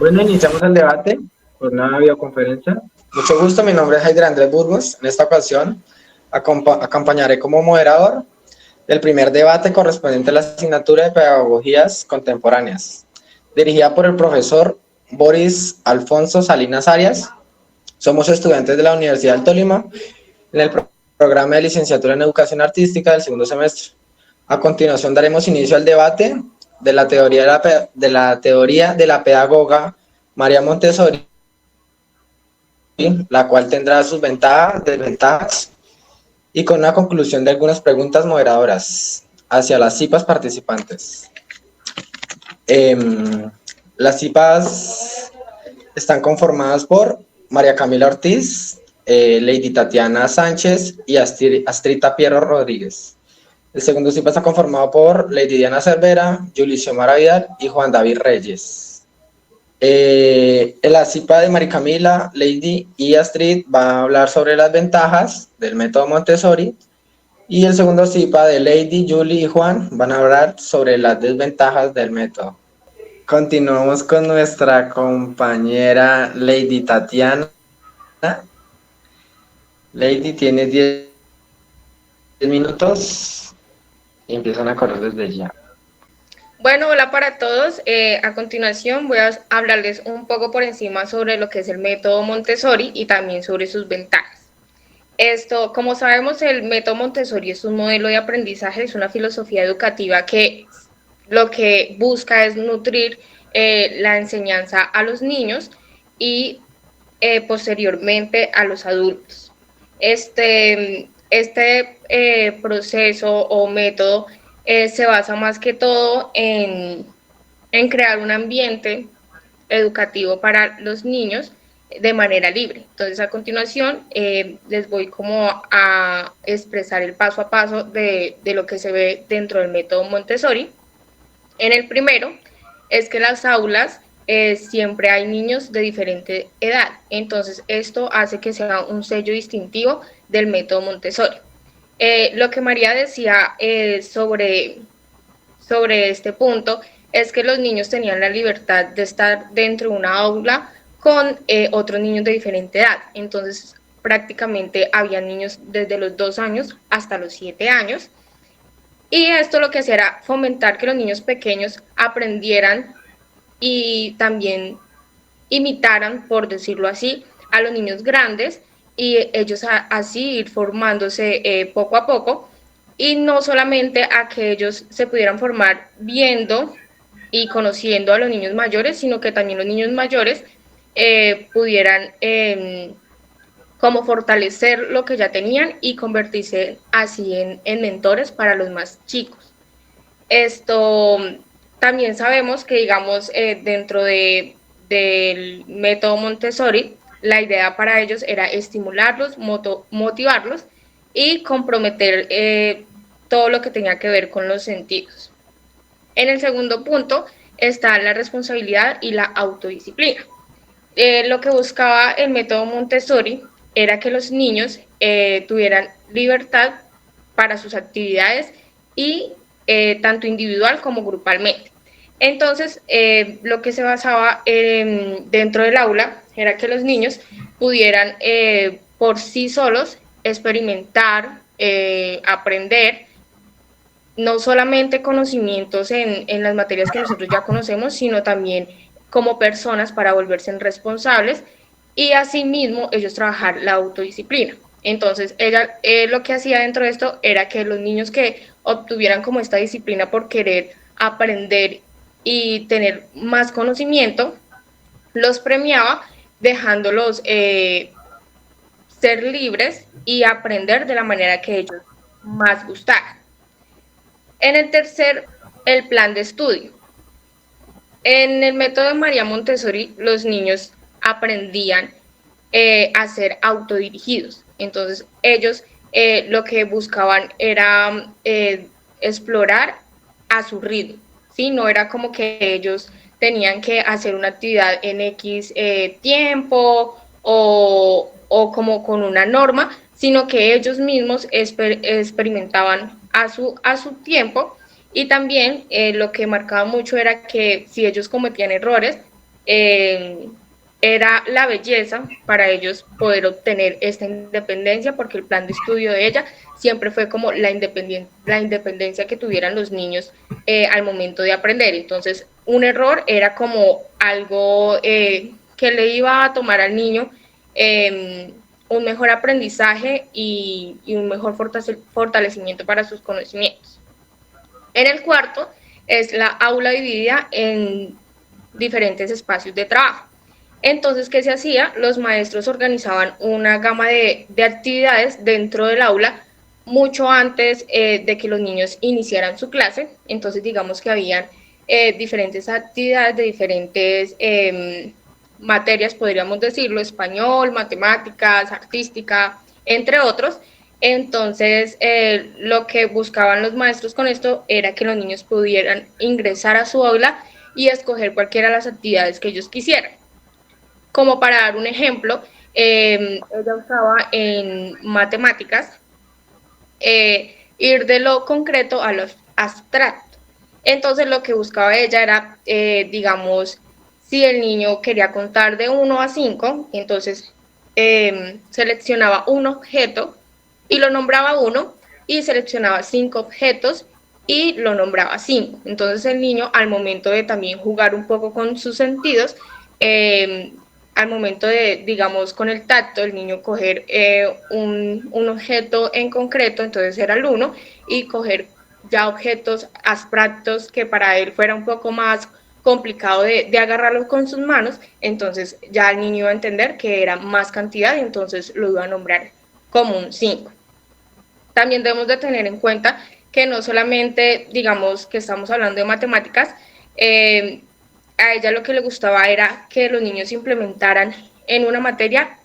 Bueno, iniciamos el debate por una videoconferencia. Mucho gusto, mi nombre es Heider Andrés Burgos. En esta ocasión acompañaré como moderador el primer debate correspondiente a la asignatura de Pedagogías Contemporáneas, dirigida por el profesor Boris Alfonso Salinas Arias. Somos estudiantes de la Universidad del Tolima en el programa de licenciatura en Educación Artística del segundo semestre. A continuación daremos inicio al debate de la teoría de la pedagoga María Montessori, la cual tendrá sus ventajas, desventajas y con una conclusión de algunas preguntas moderadoras hacia las CIPAs participantes. Las CIPAs están conformadas por María Camila Ortiz, Lady Tatiana Sánchez y Astrid Tapiero Rodríguez. El segundo CIPA está conformado por Lady Diana Cervera, Julie Xiomara Vidal y Juan David Reyes. La CIPA de María Camila, Lady y Astrid va a hablar sobre las ventajas del método Montessori, y el segundo CIPA de Lady, Julie y Juan van a hablar sobre las desventajas del método. Continuamos con nuestra compañera Lady Tatiana. Lady, tiene 10 minutos y empiezan a correr desde ya. Bueno, hola para todos. A continuación voy a hablarles un poco por encima sobre lo que es el método Montessori y también sobre sus ventajas. Como sabemos, el método Montessori es un modelo de aprendizaje, es una filosofía educativa que lo que busca es nutrir la enseñanza a los niños y posteriormente a los adultos. Este proceso o método se basa más que todo en crear un ambiente educativo para los niños de manera libre. Entonces, a continuación, les voy como a expresar el paso a paso de lo que se ve dentro del método Montessori. En el primero, es que las aulas siempre hay niños de diferente edad. Entonces, esto hace que sea un sello distintivo del método Montessori. Lo que María decía sobre este punto es que los niños tenían la libertad de estar dentro de una aula con otros niños de diferente edad. Entonces, prácticamente había niños desde los 2 años hasta los 7 años. Y esto lo que hacía era fomentar que los niños pequeños aprendieran y también imitaran, por decirlo así, a los niños grandes y ellos así ir formándose poco a poco, y no solamente a que ellos se pudieran formar viendo y conociendo a los niños mayores, sino que también los niños mayores pudieran como fortalecer lo que ya tenían y convertirse así en mentores para los más chicos. También sabemos que, digamos, dentro del método Montessori, la idea para ellos era estimularlos, motivarlos y comprometer todo lo que tenía que ver con los sentidos. En el segundo punto está la responsabilidad y la autodisciplina. Lo que buscaba el método Montessori era que los niños tuvieran libertad para sus actividades y tanto individual como grupalmente. Entonces, lo que se basaba dentro del aula era que los niños pudieran por sí solos experimentar, aprender, no solamente conocimientos en las materias que nosotros ya conocemos, sino también como personas para volverse responsables, y asimismo ellos trabajar la autodisciplina. Entonces, ella lo que hacía dentro de esto era que los niños que obtuvieran como esta disciplina por querer aprender y tener más conocimiento, los premiaba dejándolos ser libres y aprender de la manera que ellos más gustaran. En el tercer, el plan de estudio. En el método de María Montessori, los niños aprendían a ser autodirigidos. Entonces, ellos lo que buscaban era explorar a su ritmo, ¿sí? No era como que ellos tenían que hacer una actividad en X tiempo o como con una norma, sino que ellos mismos experimentaban a su tiempo. Y también lo que marcaba mucho era que si ellos cometían errores, eh, era la belleza para ellos poder obtener esta independencia, porque el plan de estudio de ella siempre fue como la independencia que tuvieran los niños al momento de aprender. Entonces, un error era como algo que le iba a tomar al niño un mejor aprendizaje y un mejor fortalecimiento para sus conocimientos. En el cuarto es la aula dividida en diferentes espacios de trabajo. Entonces, ¿qué se hacía? Los maestros organizaban una gama de actividades dentro del aula mucho antes de que los niños iniciaran su clase. Entonces, digamos que habían diferentes actividades de diferentes materias, podríamos decirlo, español, matemáticas, artística, entre otros. Entonces, lo que buscaban los maestros con esto era que los niños pudieran ingresar a su aula y escoger cualquiera de las actividades que ellos quisieran. Como para dar un ejemplo, ella usaba en matemáticas ir de lo concreto a lo abstracto. Entonces lo que buscaba ella era, digamos, si el niño quería contar de 1 a 5, entonces seleccionaba un objeto y lo nombraba 1, y seleccionaba 5 objetos y lo nombraba 5. Entonces el niño, al momento de también jugar un poco con sus sentidos, al momento de, digamos, con el tacto, el niño coger un objeto en concreto, entonces era el 1, y coger ya objetos abstractos que para él fuera un poco más complicado de agarrarlos con sus manos, entonces ya el niño iba a entender que era más cantidad y entonces lo iba a nombrar como un 5. También debemos de tener en cuenta que no solamente, digamos, que estamos hablando de matemáticas, a ella lo que le gustaba era que los niños implementaran en una materia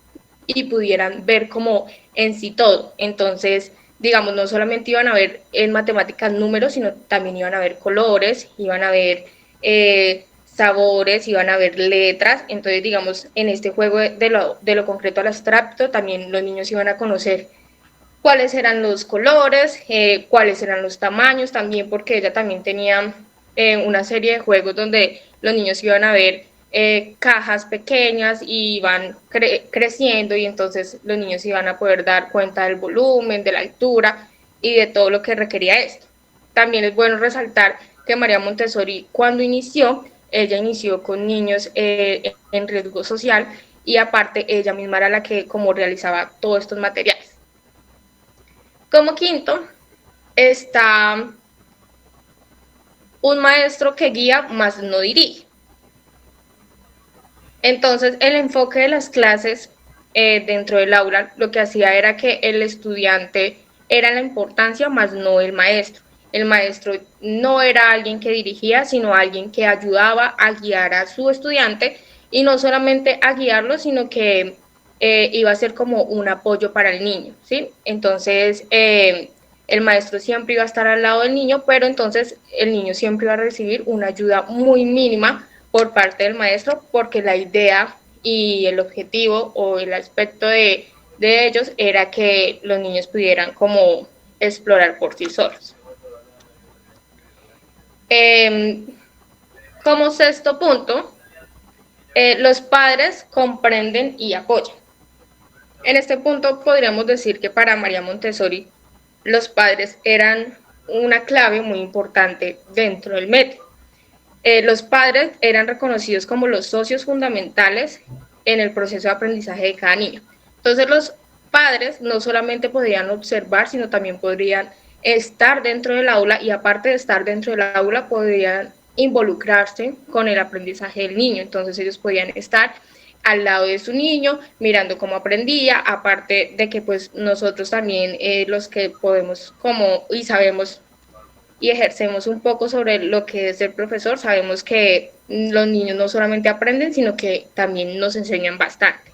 y pudieran ver como en sí todo. Entonces, digamos, no solamente iban a ver en matemáticas números, sino también iban a ver colores, iban a ver sabores, iban a ver letras. Entonces, digamos, en este juego de lo concreto al abstracto, también los niños iban a conocer cuáles eran los colores, cuáles eran los tamaños, también porque ella también tenía una serie de juegos donde los niños iban a ver cajas pequeñas y iban creciendo, y entonces los niños iban a poder dar cuenta del volumen, de la altura y de todo lo que requería esto. También es bueno resaltar que María Montessori, cuando inició, ella inició con niños en riesgo social, y aparte ella misma era la que como realizaba todos estos materiales. Como quinto está un maestro que guía, más no dirige. Entonces, el enfoque de las clases dentro del aula lo que hacía era que el estudiante era la importancia, más no el maestro. El maestro no era alguien que dirigía, sino alguien que ayudaba a guiar a su estudiante, y no solamente a guiarlo, sino que iba a ser como un apoyo para el niño, ¿sí? Entonces, el maestro siempre iba a estar al lado del niño, pero entonces el niño siempre iba a recibir una ayuda muy mínima por parte del maestro, porque la idea y el objetivo o el aspecto de ellos era que los niños pudieran como explorar por sí solos. Como sexto punto, los padres comprenden y apoyan. En este punto podríamos decir que para María Montessori los padres eran una clave muy importante dentro del método. Los padres eran reconocidos como los socios fundamentales en el proceso de aprendizaje de cada niño. Entonces los padres no solamente podían observar, sino también podrían estar dentro del aula, y aparte de estar dentro del aula podían involucrarse con el aprendizaje del niño. Entonces ellos podían estar al lado de su niño, mirando cómo aprendía, aparte de que pues nosotros también los que podemos como y sabemos y ejercemos un poco sobre lo que es el profesor, sabemos que los niños no solamente aprenden, sino que también nos enseñan bastante.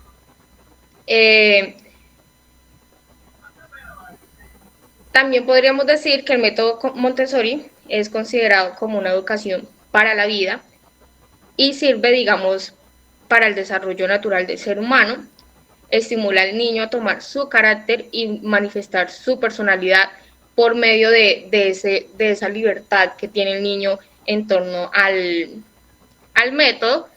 También podríamos decir que el método Montessori es considerado como una educación para la vida y sirve, digamos, para el desarrollo natural del ser humano. Estimula al niño a tomar su carácter y manifestar su personalidad por medio de esa libertad que tiene el niño en torno al método.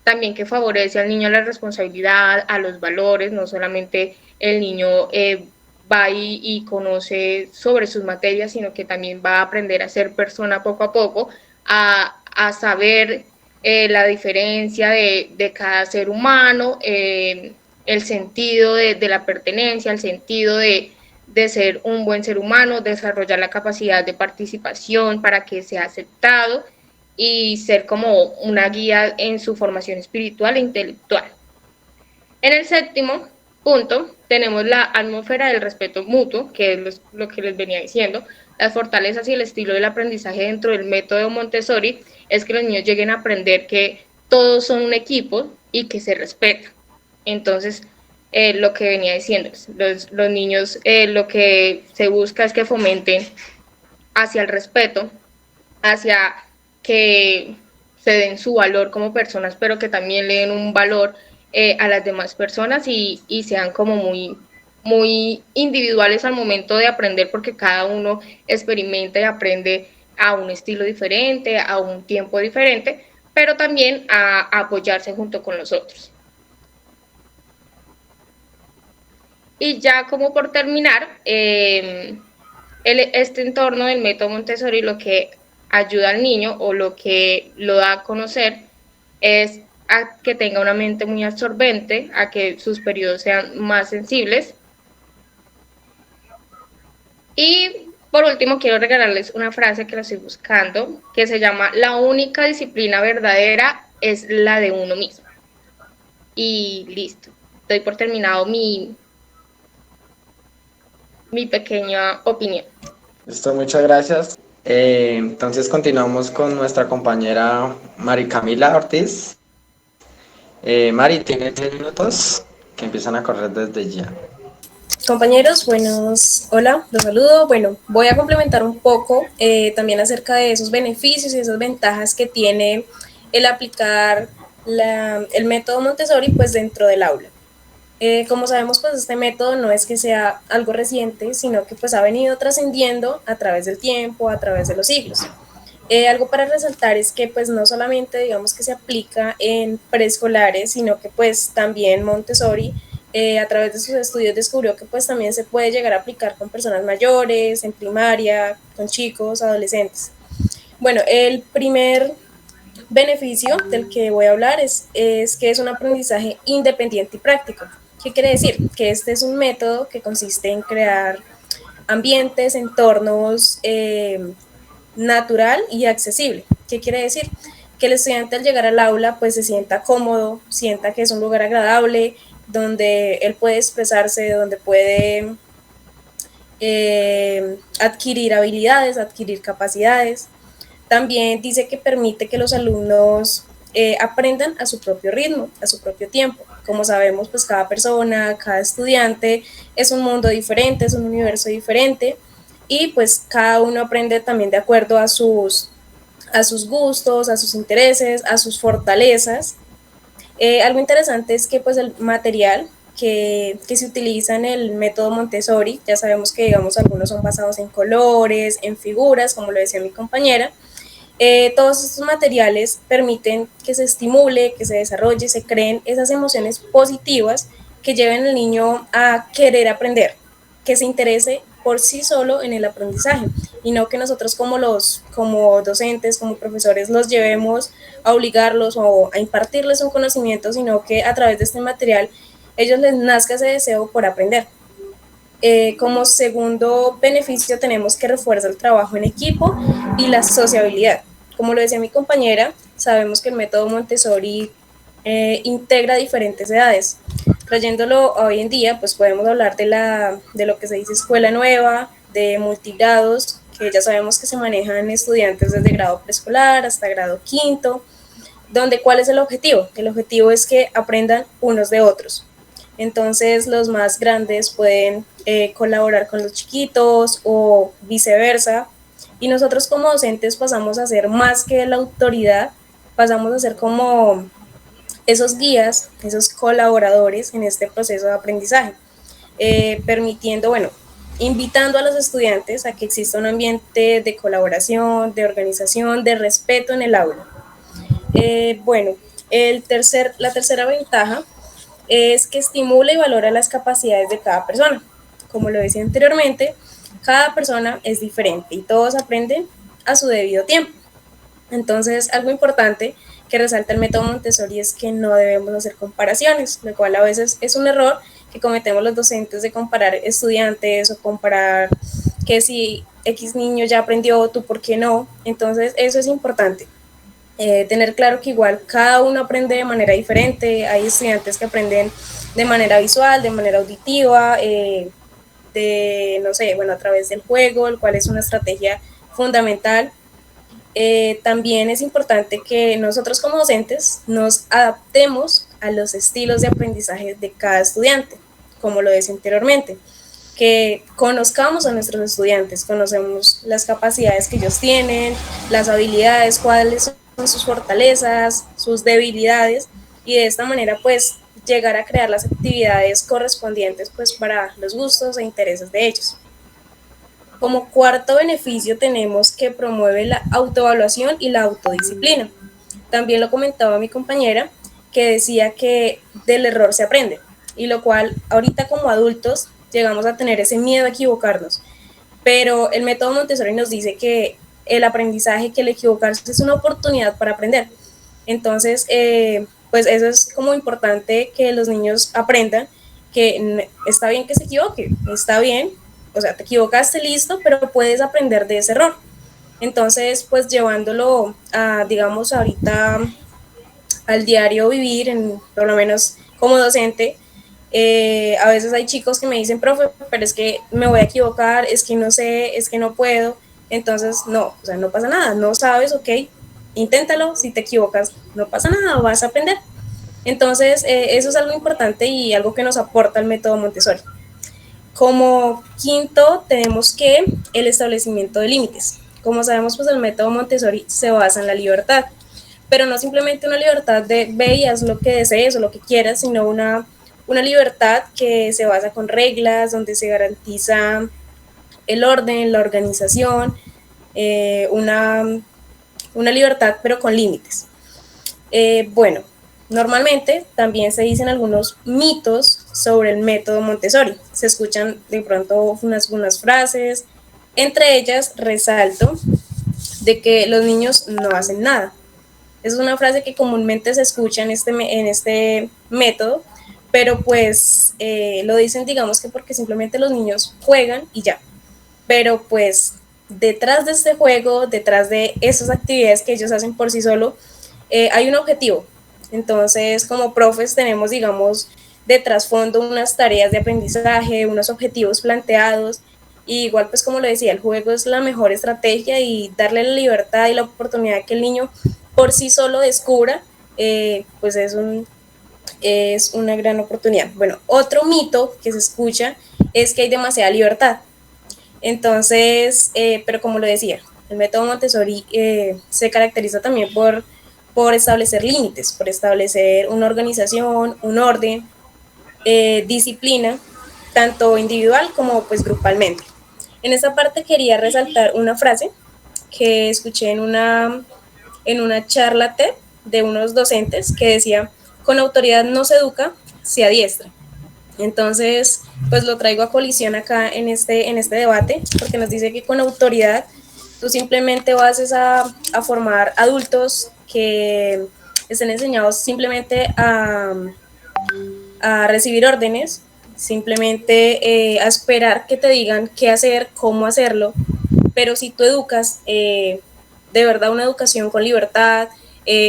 también que favorece al niño a la responsabilidad, a los valores, no solamente el niño va y conoce sobre sus materias, sino que también va a aprender a ser persona poco a poco, a saber la diferencia de cada ser humano, el sentido de la pertenencia, el sentido de ser un buen ser humano, desarrollar la capacidad de participación para que sea aceptado y ser como una guía en su formación espiritual e intelectual. En el séptimo punto tenemos la atmósfera del respeto mutuo, que es lo que les venía diciendo. Las fortalezas y el estilo del aprendizaje dentro del método Montessori es que los niños lleguen a aprender que todos son un equipo y que se respetan. Entonces, lo que venía diciendo, los niños lo que se busca es que fomenten hacia el respeto, hacia que se den su valor como personas, pero que también le den un valor a las demás personas y sean como muy individuales al momento de aprender, porque cada uno experimenta y aprende a un estilo diferente, a un tiempo diferente, pero también a apoyarse junto con los otros. Y ya como por terminar, este entorno del método Montessori lo que ayuda al niño o lo que lo da a conocer es a que tenga una mente muy absorbente, a que sus periodos sean más sensibles. Y por último quiero regalarles una frase que la estoy buscando, que se llama: la única disciplina verdadera es la de uno mismo. Y listo, doy por terminado mi pequeña opinión. Listo, muchas gracias. Entonces continuamos con nuestra compañera Mari Camila Ortiz. Mari, tiene 10 minutos que empiezan a correr desde ya. Compañeros, buenos, hola, los saludo. Bueno, voy a complementar un poco también acerca de esos beneficios y esas ventajas que tiene el aplicar el método Montessori pues dentro del aula. Como sabemos, pues este método no es que sea algo reciente, sino que pues ha venido trascendiendo a través del tiempo, a través de los siglos. Algo para resaltar es que pues no solamente digamos que se aplica en preescolares, sino que pues también Montessori a través de sus estudios descubrió que pues también se puede llegar a aplicar con personas mayores, en primaria, con chicos, adolescentes. Bueno, el primer beneficio del que voy a hablar es que es un aprendizaje independiente y práctico. ¿Qué quiere decir? Que este es un método que consiste en crear ambientes, entornos natural y accesible. ¿Qué quiere decir? Que el estudiante al llegar al aula pues se sienta cómodo, sienta que es un lugar agradable, donde él puede expresarse, donde puede adquirir habilidades, adquirir capacidades. También dice que permite que los alumnos aprendan a su propio ritmo, a su propio tiempo. Como sabemos, pues cada persona, cada estudiante es un mundo diferente, es un universo diferente y pues cada uno aprende también de acuerdo a sus gustos, a sus intereses, a sus fortalezas. Algo interesante es que pues el material que se utiliza en el método Montessori, ya sabemos que digamos algunos son basados en colores, en figuras, como lo decía mi compañera, todos estos materiales permiten que se estimule, que se desarrolle, se creen esas emociones positivas que lleven al niño a querer aprender, que se interese por sí solo en el aprendizaje y no que nosotros como docentes, como profesores los llevemos a obligarlos o a impartirles un conocimiento, sino que a través de este material ellos les nazca ese deseo por aprender. Como segundo beneficio tenemos que refuerza el trabajo en equipo y la sociabilidad. Como lo decía mi compañera, sabemos que el método Montessori integra diferentes edades. Trayéndolo hoy en día, pues podemos hablar de lo que se dice escuela nueva, de multigrados, que ya sabemos que se manejan estudiantes desde grado preescolar hasta grado quinto, donde ¿cuál es el objetivo? El objetivo es que aprendan unos de otros. Entonces los más grandes pueden colaborar con los chiquitos o viceversa. Y nosotros como docentes pasamos a ser más que la autoridad, pasamos a ser como esos guías, esos colaboradores en este proceso de aprendizaje, permitiendo, bueno, invitando a los estudiantes a que exista un ambiente de colaboración, de organización, de respeto en el aula. Bueno, La tercera ventaja es que estimula y valora las capacidades de cada persona. Como lo decía anteriormente, cada persona es diferente y todos aprenden a su debido tiempo. Entonces, algo importante que resalta el método Montessori es que no debemos hacer comparaciones, lo cual a veces es un error que cometemos los docentes de comparar estudiantes o comparar que si X niño ya aprendió, tú por qué no. Entonces, eso es importante. Tener claro que igual cada uno aprende de manera diferente, hay estudiantes que aprenden de manera visual, de manera auditiva, no sé, bueno, a través del juego, el cual es una estrategia fundamental. También es importante que nosotros como docentes nos adaptemos a los estilos de aprendizaje de cada estudiante, como lo decía anteriormente, que conozcamos a nuestros estudiantes, conocemos las capacidades que ellos tienen, las habilidades, cuáles son sus fortalezas, sus debilidades, y de esta manera pues llegar a crear las actividades correspondientes pues para los gustos e intereses de ellos. Como cuarto beneficio tenemos que promueve la autoevaluación y la autodisciplina. También lo comentaba mi compañera, que decía que del error se aprende, y lo cual ahorita como adultos llegamos a tener ese miedo a equivocarnos, pero el método Montessori nos dice que el aprendizaje, que el equivocarse es una oportunidad para aprender. Entonces, pues eso es como importante que los niños aprendan que está bien que se equivoque, está bien, o sea, te equivocaste, listo, pero puedes aprender de ese error. Entonces, pues llevándolo a, digamos, ahorita al diario vivir, por lo menos como docente, a veces hay chicos que me dicen, profe, pero es que me voy a equivocar, es que no sé, es que no puedo. Entonces, no, o sea, no pasa nada, no sabes, ok, inténtalo, si te equivocas, no pasa nada, vas a aprender. Entonces, eso es algo importante y algo que nos aporta el método Montessori. Como quinto, tenemos que el establecimiento de límites. Como sabemos, pues el método Montessori se basa en la libertad, pero no simplemente una libertad de ve y haz lo que desees o lo que quieras, sino una libertad que se basa con reglas, donde se garantiza el orden, la organización, una libertad pero con límites. Bueno, normalmente también se dicen algunos mitos sobre el método Montessori. Se escuchan de pronto unas frases, entre ellas resalto de que los niños no hacen nada. Es una frase que comúnmente se escucha en este método, pero pues lo dicen, digamos que porque simplemente los niños juegan y ya. Pero pues detrás de este juego, detrás de esas actividades que ellos hacen por sí solo, hay un objetivo. Entonces, como profes tenemos, digamos, de trasfondo unas tareas de aprendizaje, unos objetivos planteados. Y igual, pues como lo decía, el juego es la mejor estrategia y darle la libertad y la oportunidad que el niño por sí solo descubra, pues es una gran oportunidad. Bueno, otro mito que se escucha es que hay demasiada libertad. Entonces, pero como lo decía, el método Montessori se caracteriza también por establecer límites, por establecer una organización, un orden, disciplina, tanto individual como pues grupalmente. En esta parte quería resaltar una frase que escuché en una charla TED de unos docentes que decía, con autoridad no se educa, se adiestra. Entonces, pues lo traigo a colisión acá en este debate, porque nos dice que con autoridad tú simplemente vas a formar adultos que estén enseñados simplemente a recibir órdenes, simplemente a esperar que te digan qué hacer, cómo hacerlo, pero si tú educas de verdad una educación con libertad,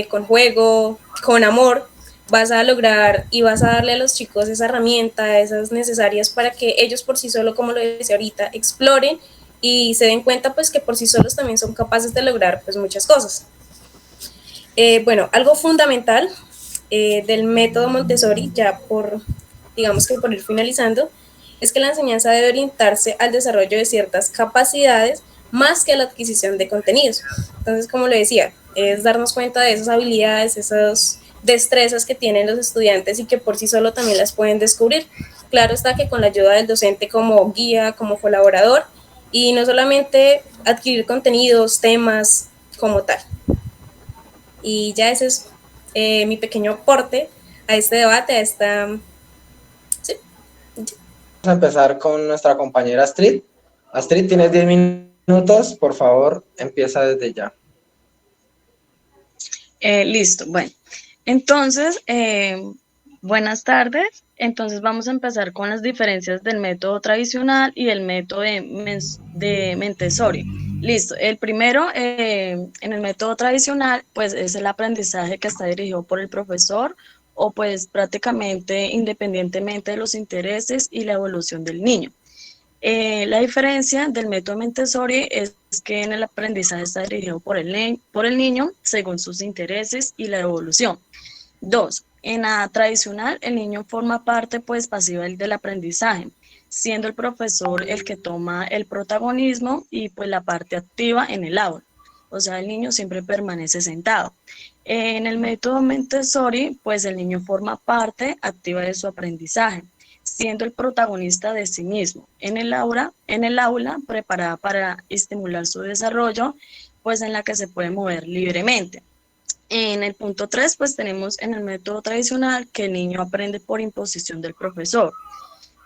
con juego, con amor, vas a lograr y vas a darle a los chicos esa herramienta, esas necesarias para que ellos por sí solos, como lo decía ahorita, exploren y se den cuenta pues que por sí solos también son capaces de lograr pues muchas cosas. Bueno, algo fundamental del método Montessori, ya digamos que por ir finalizando, es que la enseñanza debe orientarse al desarrollo de ciertas capacidades más que a la adquisición de contenidos. Entonces, como le decía, es darnos cuenta de esas habilidades, esas destrezas que tienen los estudiantes y que por sí solo también las pueden descubrir. Claro está que con la ayuda del docente como guía, como colaborador, y no solamente adquirir contenidos, temas como tal. Y ya ese mi pequeño aporte a este debate, a esta... Sí. Vamos a empezar con nuestra compañera Astrid. Astrid, tienes 10 minutos, por favor, empieza desde ya. Listo, bueno. Entonces, buenas tardes. Entonces vamos a empezar con las diferencias del método tradicional y el método de Montessori. Listo. El primero, en el método tradicional, pues es el aprendizaje que está dirigido por el profesor o pues prácticamente independientemente de los intereses y la evolución del niño. La diferencia del método Montessori es que en el aprendizaje está dirigido por el niño según sus intereses y la evolución. 2. En la tradicional, el niño forma parte pues pasiva del aprendizaje, siendo el profesor el que toma el protagonismo y pues la parte activa en el aula. O sea, el niño siempre permanece sentado. En el método Montessori, pues el niño forma parte activa de su aprendizaje, siendo el protagonista de sí mismo. En el aula preparada para estimular su desarrollo, pues en la que se puede mover libremente. En el punto 3, pues tenemos en el método tradicional que el niño aprende por imposición del profesor,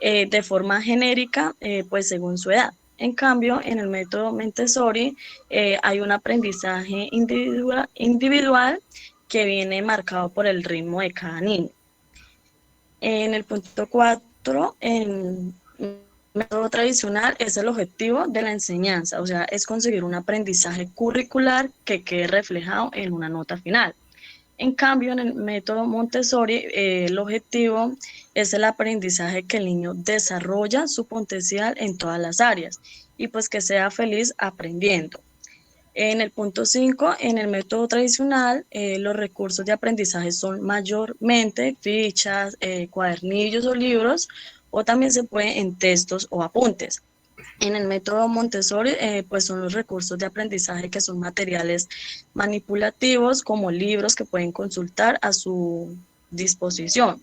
de forma genérica, pues según su edad. En cambio, en el método Montessori hay un aprendizaje individual que viene marcado por el ritmo de cada niño. En el punto 4, en el método tradicional es el objetivo de la enseñanza, o sea, es conseguir un aprendizaje curricular que quede reflejado en una nota final. En cambio, en el método Montessori, el objetivo es el aprendizaje que el niño desarrolla su potencial en todas las áreas y pues que sea feliz aprendiendo. En el punto 5, en el método tradicional, los recursos de aprendizaje son mayormente fichas, cuadernillos o libros, o también se puede en textos o apuntes. En el método Montessori, pues son los recursos de aprendizaje que son materiales manipulativos como libros que pueden consultar a su disposición.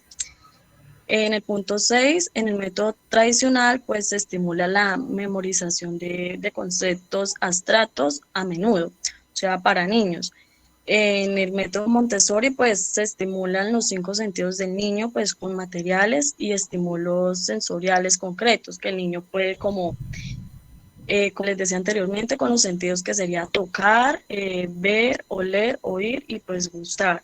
En el punto 6, en el método tradicional, pues se estimula la memorización de conceptos abstractos a menudo, o sea, para niños. En el método Montessori, pues se estimulan los 5 sentidos del niño, pues con materiales y estímulos sensoriales concretos que el niño puede como les decía anteriormente, con los sentidos que sería tocar, ver, oler, oír y pues gustar.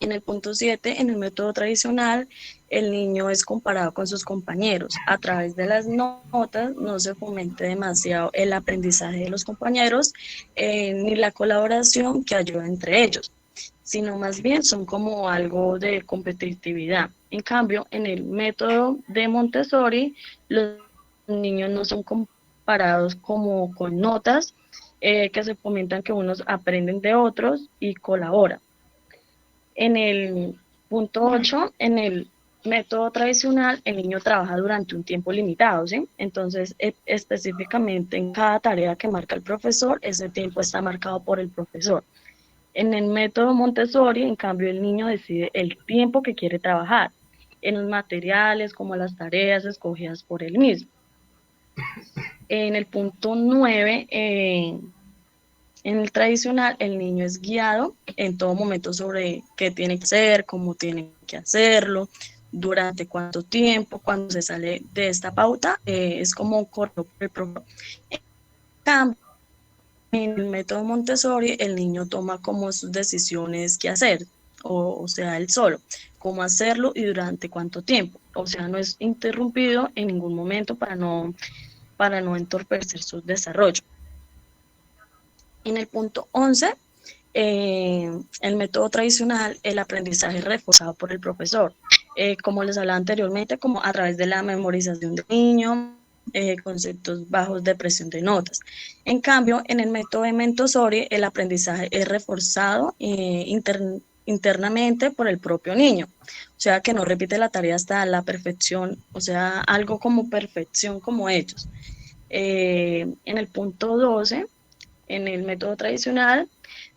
En el punto 7, en el método tradicional, el niño es comparado con sus compañeros. A través de las notas no se fomente demasiado el aprendizaje de los compañeros ni la colaboración que ayuda entre ellos, sino más bien son como algo de competitividad. En cambio, en el método de Montessori, los niños no son comparados como con notas que se fomentan que unos aprenden de otros y colaboran. En el punto 8, en el método tradicional, el niño trabaja durante un tiempo limitado, ¿sí? Entonces, específicamente en cada tarea que marca el profesor, ese tiempo está marcado por el profesor. En el método Montessori, en cambio, el niño decide el tiempo que quiere trabajar en los materiales como las tareas escogidas por él mismo. En el punto 9, en el tradicional, el niño es guiado en todo momento sobre qué tiene que hacer, cómo tiene que hacerlo, durante cuánto tiempo, cuando se sale de esta pauta, es como corto por el profesor. En cambio, en el método Montessori, el niño toma como sus decisiones qué hacer, o sea, él solo, cómo hacerlo y durante cuánto tiempo. O sea, no es interrumpido en ningún momento para no entorpecer su desarrollo. En el punto 11, el método tradicional, el aprendizaje reforzado por el profesor. Como les hablaba anteriormente, como a través de la memorización del niño, conceptos bajos de presión de notas. En cambio, en el método de Montessori, el aprendizaje es reforzado internamente por el propio niño. O sea, que no repite la tarea hasta la perfección, o sea, algo como perfección como ellos. En el punto 12, en el método tradicional,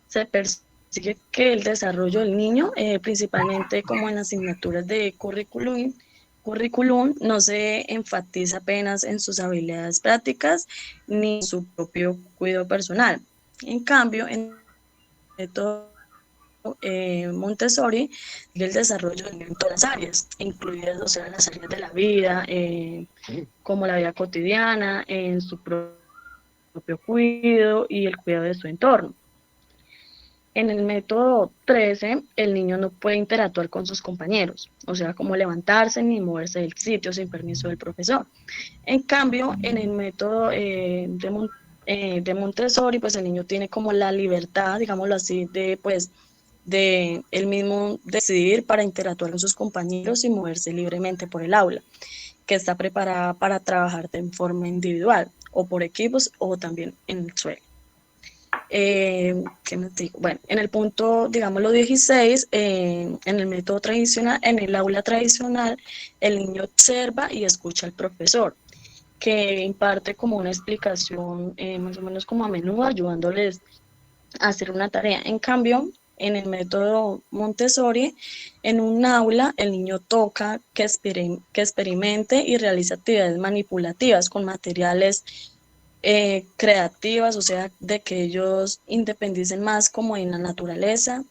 se persigue que el desarrollo del niño, principalmente como en asignaturas de currículum, no se enfatiza apenas en sus habilidades prácticas ni en su propio cuidado personal. En cambio, en el método Montessori y el desarrollo del niño en todas las áreas, incluidas, o sea, las áreas de la vida, como la vida cotidiana, en su propio cuidado y el cuidado de su entorno. En el método 13, el niño no puede interactuar con sus compañeros, o sea, como levantarse ni moverse del sitio sin permiso del profesor. En cambio, en el método de Montessori, pues el niño tiene como la libertad, digámoslo así, de él mismo decidir para interactuar con sus compañeros y moverse libremente por el aula, que está preparada para trabajar de forma individual o por equipos o también en el suelo. ¿Qué me digo? Bueno, en el punto, digámoslo, 16, en el método tradicional, en el aula tradicional, el niño observa y escucha al profesor, que imparte como una explicación más o menos como a menudo, ayudándoles a hacer una tarea. En cambio, en el método Montessori, en un aula, el niño toca, que experimente y realiza actividades manipulativas con materiales creativas, o sea, de que ellos independicen más como en la naturaleza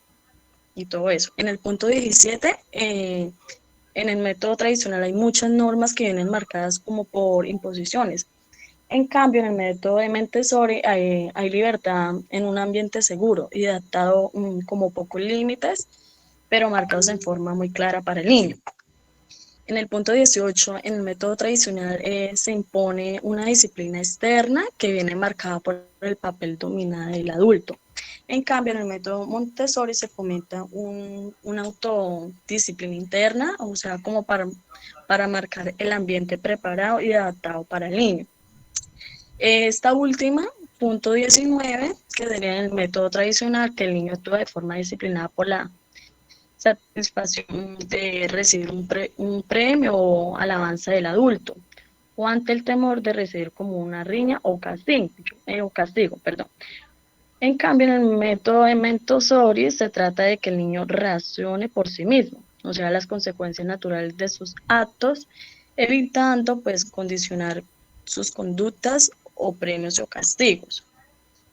y todo eso. En el punto 17, en el método tradicional hay muchas normas que vienen marcadas como por imposiciones. En cambio, en el método de Montessori hay libertad en un ambiente seguro y adaptado como pocos límites, pero marcados en forma muy clara para el niño. En el punto 18, en el método tradicional se impone una disciplina externa que viene marcada por el papel dominante del adulto. En cambio, en el método Montessori se fomenta una autodisciplina interna, o sea, como para marcar el ambiente preparado y adaptado para el niño. Esta última, punto 19, que sería en el método tradicional, que el niño actúa de forma disciplinada por la satisfacción de recibir un premio o alabanza del adulto, o ante el temor de recibir como una riña o castigo, perdón. En cambio, en el método de Montessori se trata de que el niño reaccione por sí mismo, o sea, las consecuencias naturales de sus actos, evitando pues condicionar sus conductas o premios o castigos.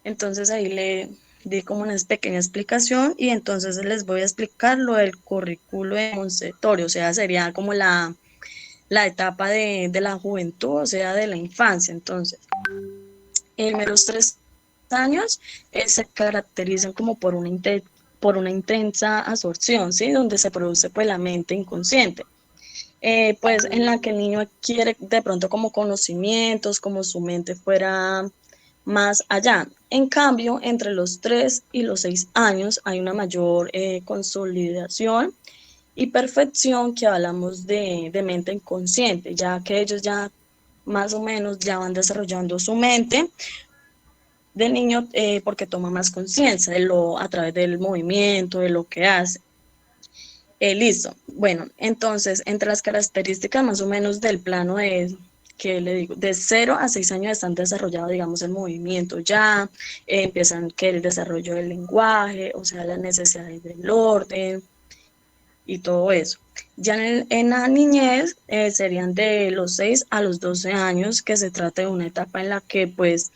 Entonces ahí le di como una pequeña explicación y entonces les voy a explicar lo del currículo de Montessori, o sea, sería como la etapa de la juventud, o sea, de la infancia. Entonces, en los 3 años se caracterizan como por una intensa absorción, ¿sí? Donde se produce pues la mente inconsciente. Pues en la que el niño adquiere de pronto como conocimientos, como su mente fuera más allá. En cambio, entre los 3 y los 6 años hay una mayor consolidación y perfección que hablamos de mente inconsciente, ya que ellos ya más o menos ya van desarrollando su mente del niño porque toma más conciencia a través del movimiento, de lo que hace. Listo. Bueno, entonces, entre las características más o menos del plano que le digo, de 0 a 6 años están desarrollados, digamos, el movimiento ya, empiezan que el desarrollo del lenguaje, o sea, las necesidades del orden y todo eso. Ya en la niñez serían de los 6 a los 12 años, que se trata de una etapa en la que pues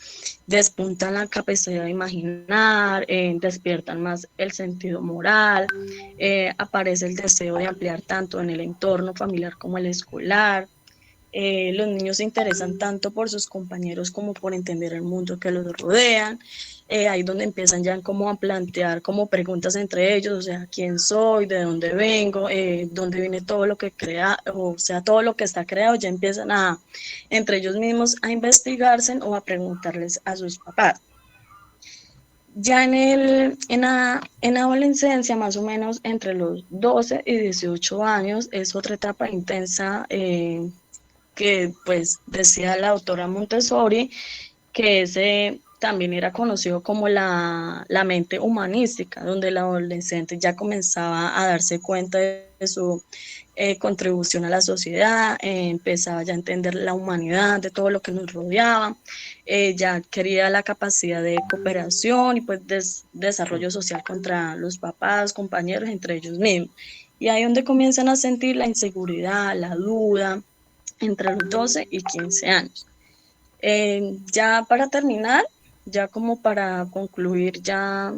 despuntan la capacidad de imaginar, despiertan más el sentido moral, aparece el deseo de ampliar tanto en el entorno familiar como el escolar. Los niños se interesan tanto por sus compañeros como por entender el mundo que los rodean. Ahí donde empiezan ya como a plantear como preguntas entre ellos, o sea, quién soy, de dónde vengo, dónde viene todo lo que crea, o sea, todo lo que está creado, ya empiezan entre ellos mismos a investigarse o a preguntarles a sus papás. Ya en la adolescencia, más o menos entre los 12 y 18 años, es otra etapa intensa que pues decía la autora Montessori, que ese también era conocido como la mente humanística, donde el adolescente ya comenzaba a darse cuenta de su contribución a la sociedad, empezaba ya a entender la humanidad, de todo lo que nos rodeaba, ya quería la capacidad de cooperación y pues desarrollo social contra los papás, compañeros, entre ellos mismos. Y ahí donde comienzan a sentir la inseguridad, la duda, entre los 12 y 15 años. Ya para terminar, ya como para concluir ya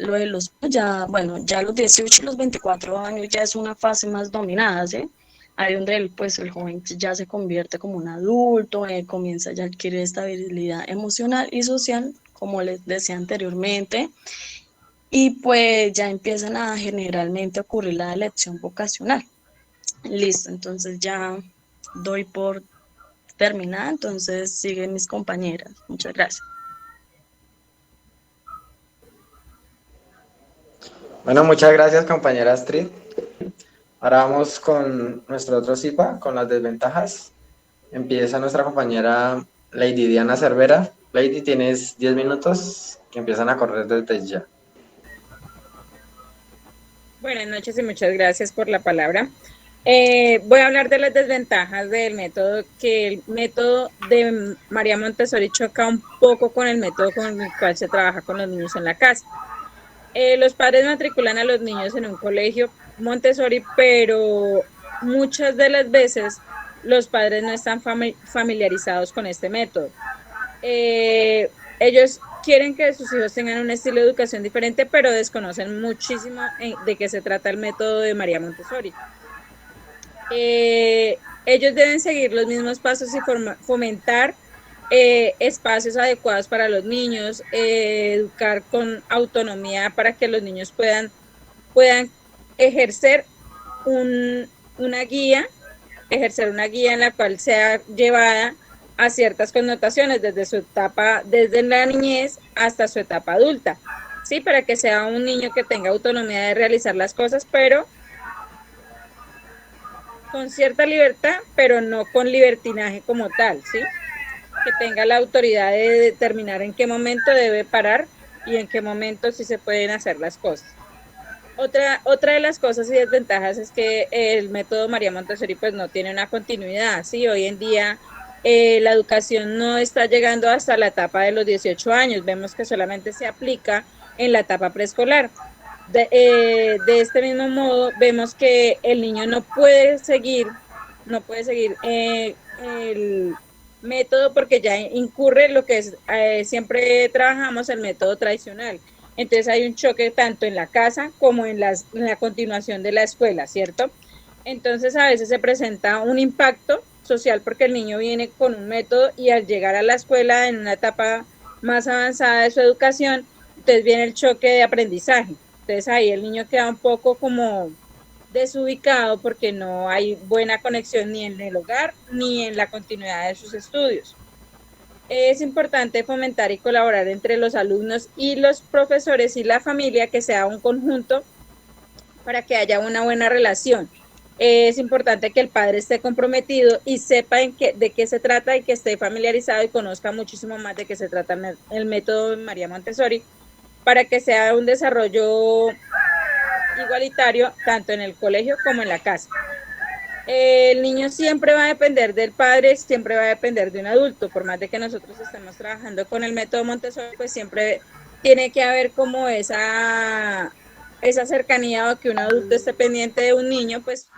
lo de los, ya, bueno, ya los 18 y los 24 años ya es una fase más dominada, ¿sí? Ahí donde el joven ya se convierte como un adulto, comienza ya a adquirir estabilidad emocional y social, como les decía anteriormente, y pues ya empiezan a generalmente ocurrir la elección vocacional. Listo, entonces ya doy por terminada, entonces siguen mis compañeras. Muchas gracias. Bueno, muchas gracias, compañera Astrid. Ahora vamos con nuestro otro CIPA, con las desventajas. Empieza nuestra compañera Lady Diana Cervera. Lady, tienes 10 minutos que empiezan a correr desde ya. Buenas noches y muchas gracias por la palabra. Voy a hablar de las desventajas del método, que el método de María Montessori choca un poco con el método con el cual se trabaja con los niños en la casa. Los padres matriculan a los niños en un colegio Montessori, pero muchas de las veces los padres no están familiarizados con este método. Ellos quieren que sus hijos tengan un estilo de educación diferente, pero desconocen muchísimo de qué se trata el método de María Montessori. Ellos deben seguir los mismos pasos y fomentar espacios adecuados para los niños, educar con autonomía para que los niños puedan ejercer una guía en la cual sea llevada a ciertas connotaciones desde la niñez hasta su etapa adulta, ¿sí? Para que sea un niño que tenga autonomía de realizar las cosas, pero con cierta libertad, pero no con libertinaje como tal, ¿sí? Que tenga la autoridad de determinar en qué momento debe parar y en qué momento sí se pueden hacer las cosas. Otra de las cosas y desventajas es que el método María Montessori pues no tiene una continuidad, ¿sí? Hoy en día la educación no está llegando hasta la etapa de los 18 años, vemos que solamente se aplica en la etapa preescolar. De este mismo modo, vemos que el niño no puede seguir el método porque ya incurre lo que es, siempre trabajamos el método tradicional. Entonces hay un choque tanto en la casa como en la continuación de la escuela, ¿cierto? Entonces a veces se presenta un impacto social porque el niño viene con un método y al llegar a la escuela en una etapa más avanzada de su educación, entonces viene el choque de aprendizaje. Entonces ahí el niño queda un poco como desubicado porque no hay buena conexión ni en el hogar ni en la continuidad de sus estudios. Es importante fomentar y colaborar entre los alumnos y los profesores y la familia, que sea un conjunto para que haya una buena relación. Es importante que el padre esté comprometido y sepa de qué se trata y que esté familiarizado y conozca muchísimo más de qué se trata el método María Montessori, para que sea un desarrollo igualitario tanto en el colegio como en la casa. El niño siempre va a depender del padre, siempre va a depender de un adulto, por más de que nosotros estemos trabajando con el método Montessori, pues siempre tiene que haber como esa cercanía, o que un adulto esté pendiente de un niño, pues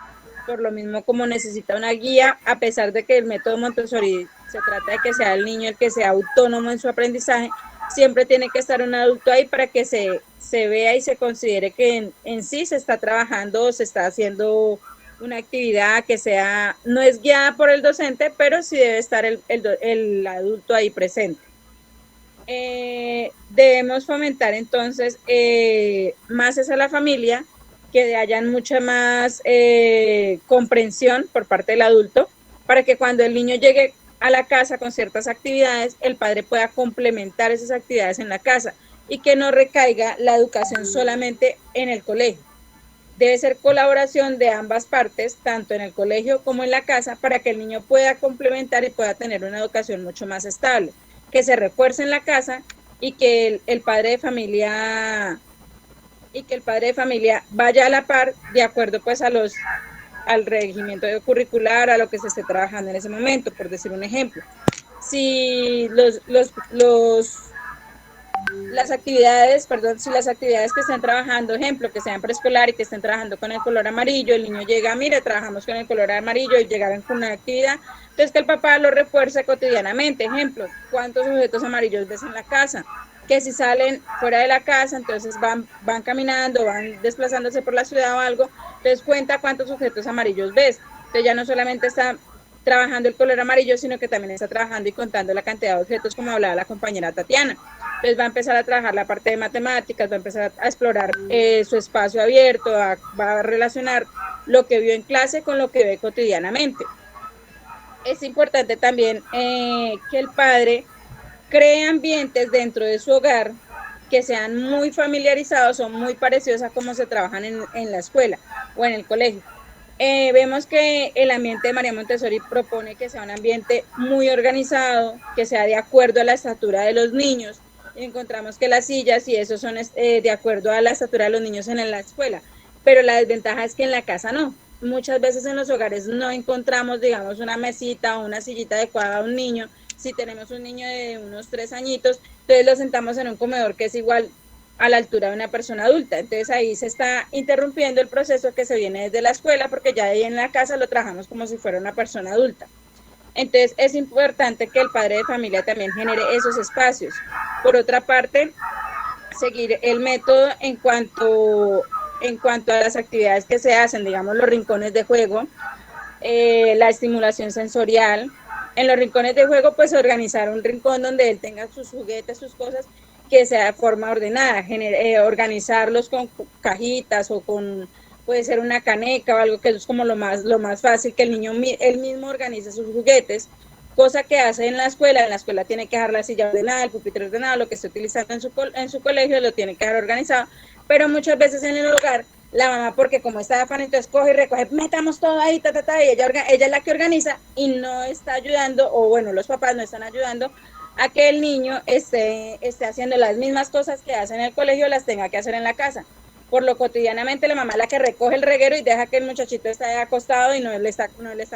por lo mismo como necesita una guía, a pesar de que el método Montessori se trata de que sea el niño el que sea autónomo en su aprendizaje, siempre tiene que estar un adulto ahí para que se vea y se considere que en sí se está trabajando o se está haciendo una actividad que sea, no es guiada por el docente, pero sí debe estar el adulto ahí presente. Debemos fomentar entonces más a la familia, que hayan mucha más comprensión por parte del adulto, para que cuando el niño llegue a la casa con ciertas actividades, el padre pueda complementar esas actividades en la casa y que no recaiga la educación solamente en el colegio. Debe ser colaboración de ambas partes, tanto en el colegio como en la casa, para que el niño pueda complementar y pueda tener una educación mucho más estable, que se refuerce en la casa y que el padre de familia vaya a la par de acuerdo pues al regimiento curricular, a lo que se esté trabajando en ese momento, por decir un ejemplo. Si las actividades que estén trabajando, ejemplo, que sean preescolar y que estén trabajando con el color amarillo, el niño llega, mire, trabajamos con el color amarillo y llegaron con una actividad, entonces que el papá lo refuerce cotidianamente, ejemplo, ¿cuántos objetos amarillos ves en la casa? que si salen fuera de la casa, entonces van caminando, van desplazándose por la ciudad o algo, entonces cuenta cuántos objetos amarillos ves. Entonces ya no solamente está trabajando el color amarillo, sino que también está trabajando y contando la cantidad de objetos, como hablaba la compañera Tatiana. Entonces va a empezar a trabajar la parte de matemáticas, va a empezar a explorar su espacio abierto, va a relacionar lo que vio en clase con lo que ve cotidianamente. Es importante también que el padre cree ambientes dentro de su hogar que sean muy familiarizados o muy parecidos a cómo se trabajan en la escuela o en el colegio. Vemos que el ambiente de María Montessori propone que sea un ambiente muy organizado, que sea de acuerdo a la estatura de los niños. Encontramos que las sillas y eso son de acuerdo a la estatura de los niños en la escuela, pero la desventaja es que en la casa no. Muchas veces en los hogares no encontramos, digamos, una mesita o una sillita adecuada a un niño. Si tenemos un niño de unos 3 añitos, entonces lo sentamos en un comedor que es igual a la altura de una persona adulta. Entonces ahí se está interrumpiendo el proceso que se viene desde la escuela, porque ya ahí en la casa lo trabajamos como si fuera una persona adulta. Entonces es importante que el padre de familia también genere esos espacios. Por otra parte, seguir el método en cuanto a las actividades que se hacen, digamos los rincones de juego, la estimulación sensorial. En los rincones de juego, pues organizar un rincón donde él tenga sus juguetes, sus cosas, que sea de forma ordenada, organizarlos con cajitas o con, puede ser una caneca o algo, que es como lo más fácil, que el niño él mismo organice sus juguetes, cosa que hace en la escuela tiene que dejar la silla ordenada, el pupitre ordenado, lo que esté utilizando en su colegio lo tiene que dejar organizado, pero muchas veces en el hogar, la mamá, porque como está de afán, entonces coge y recoge, metamos todo ahí, y ella es la que organiza y no está ayudando, o bueno, los papás no están ayudando a que el niño esté haciendo las mismas cosas que hace en el colegio, las tenga que hacer en la casa. Por lo cotidianamente la mamá es la que recoge el reguero y deja que el muchachito esté acostado y no le está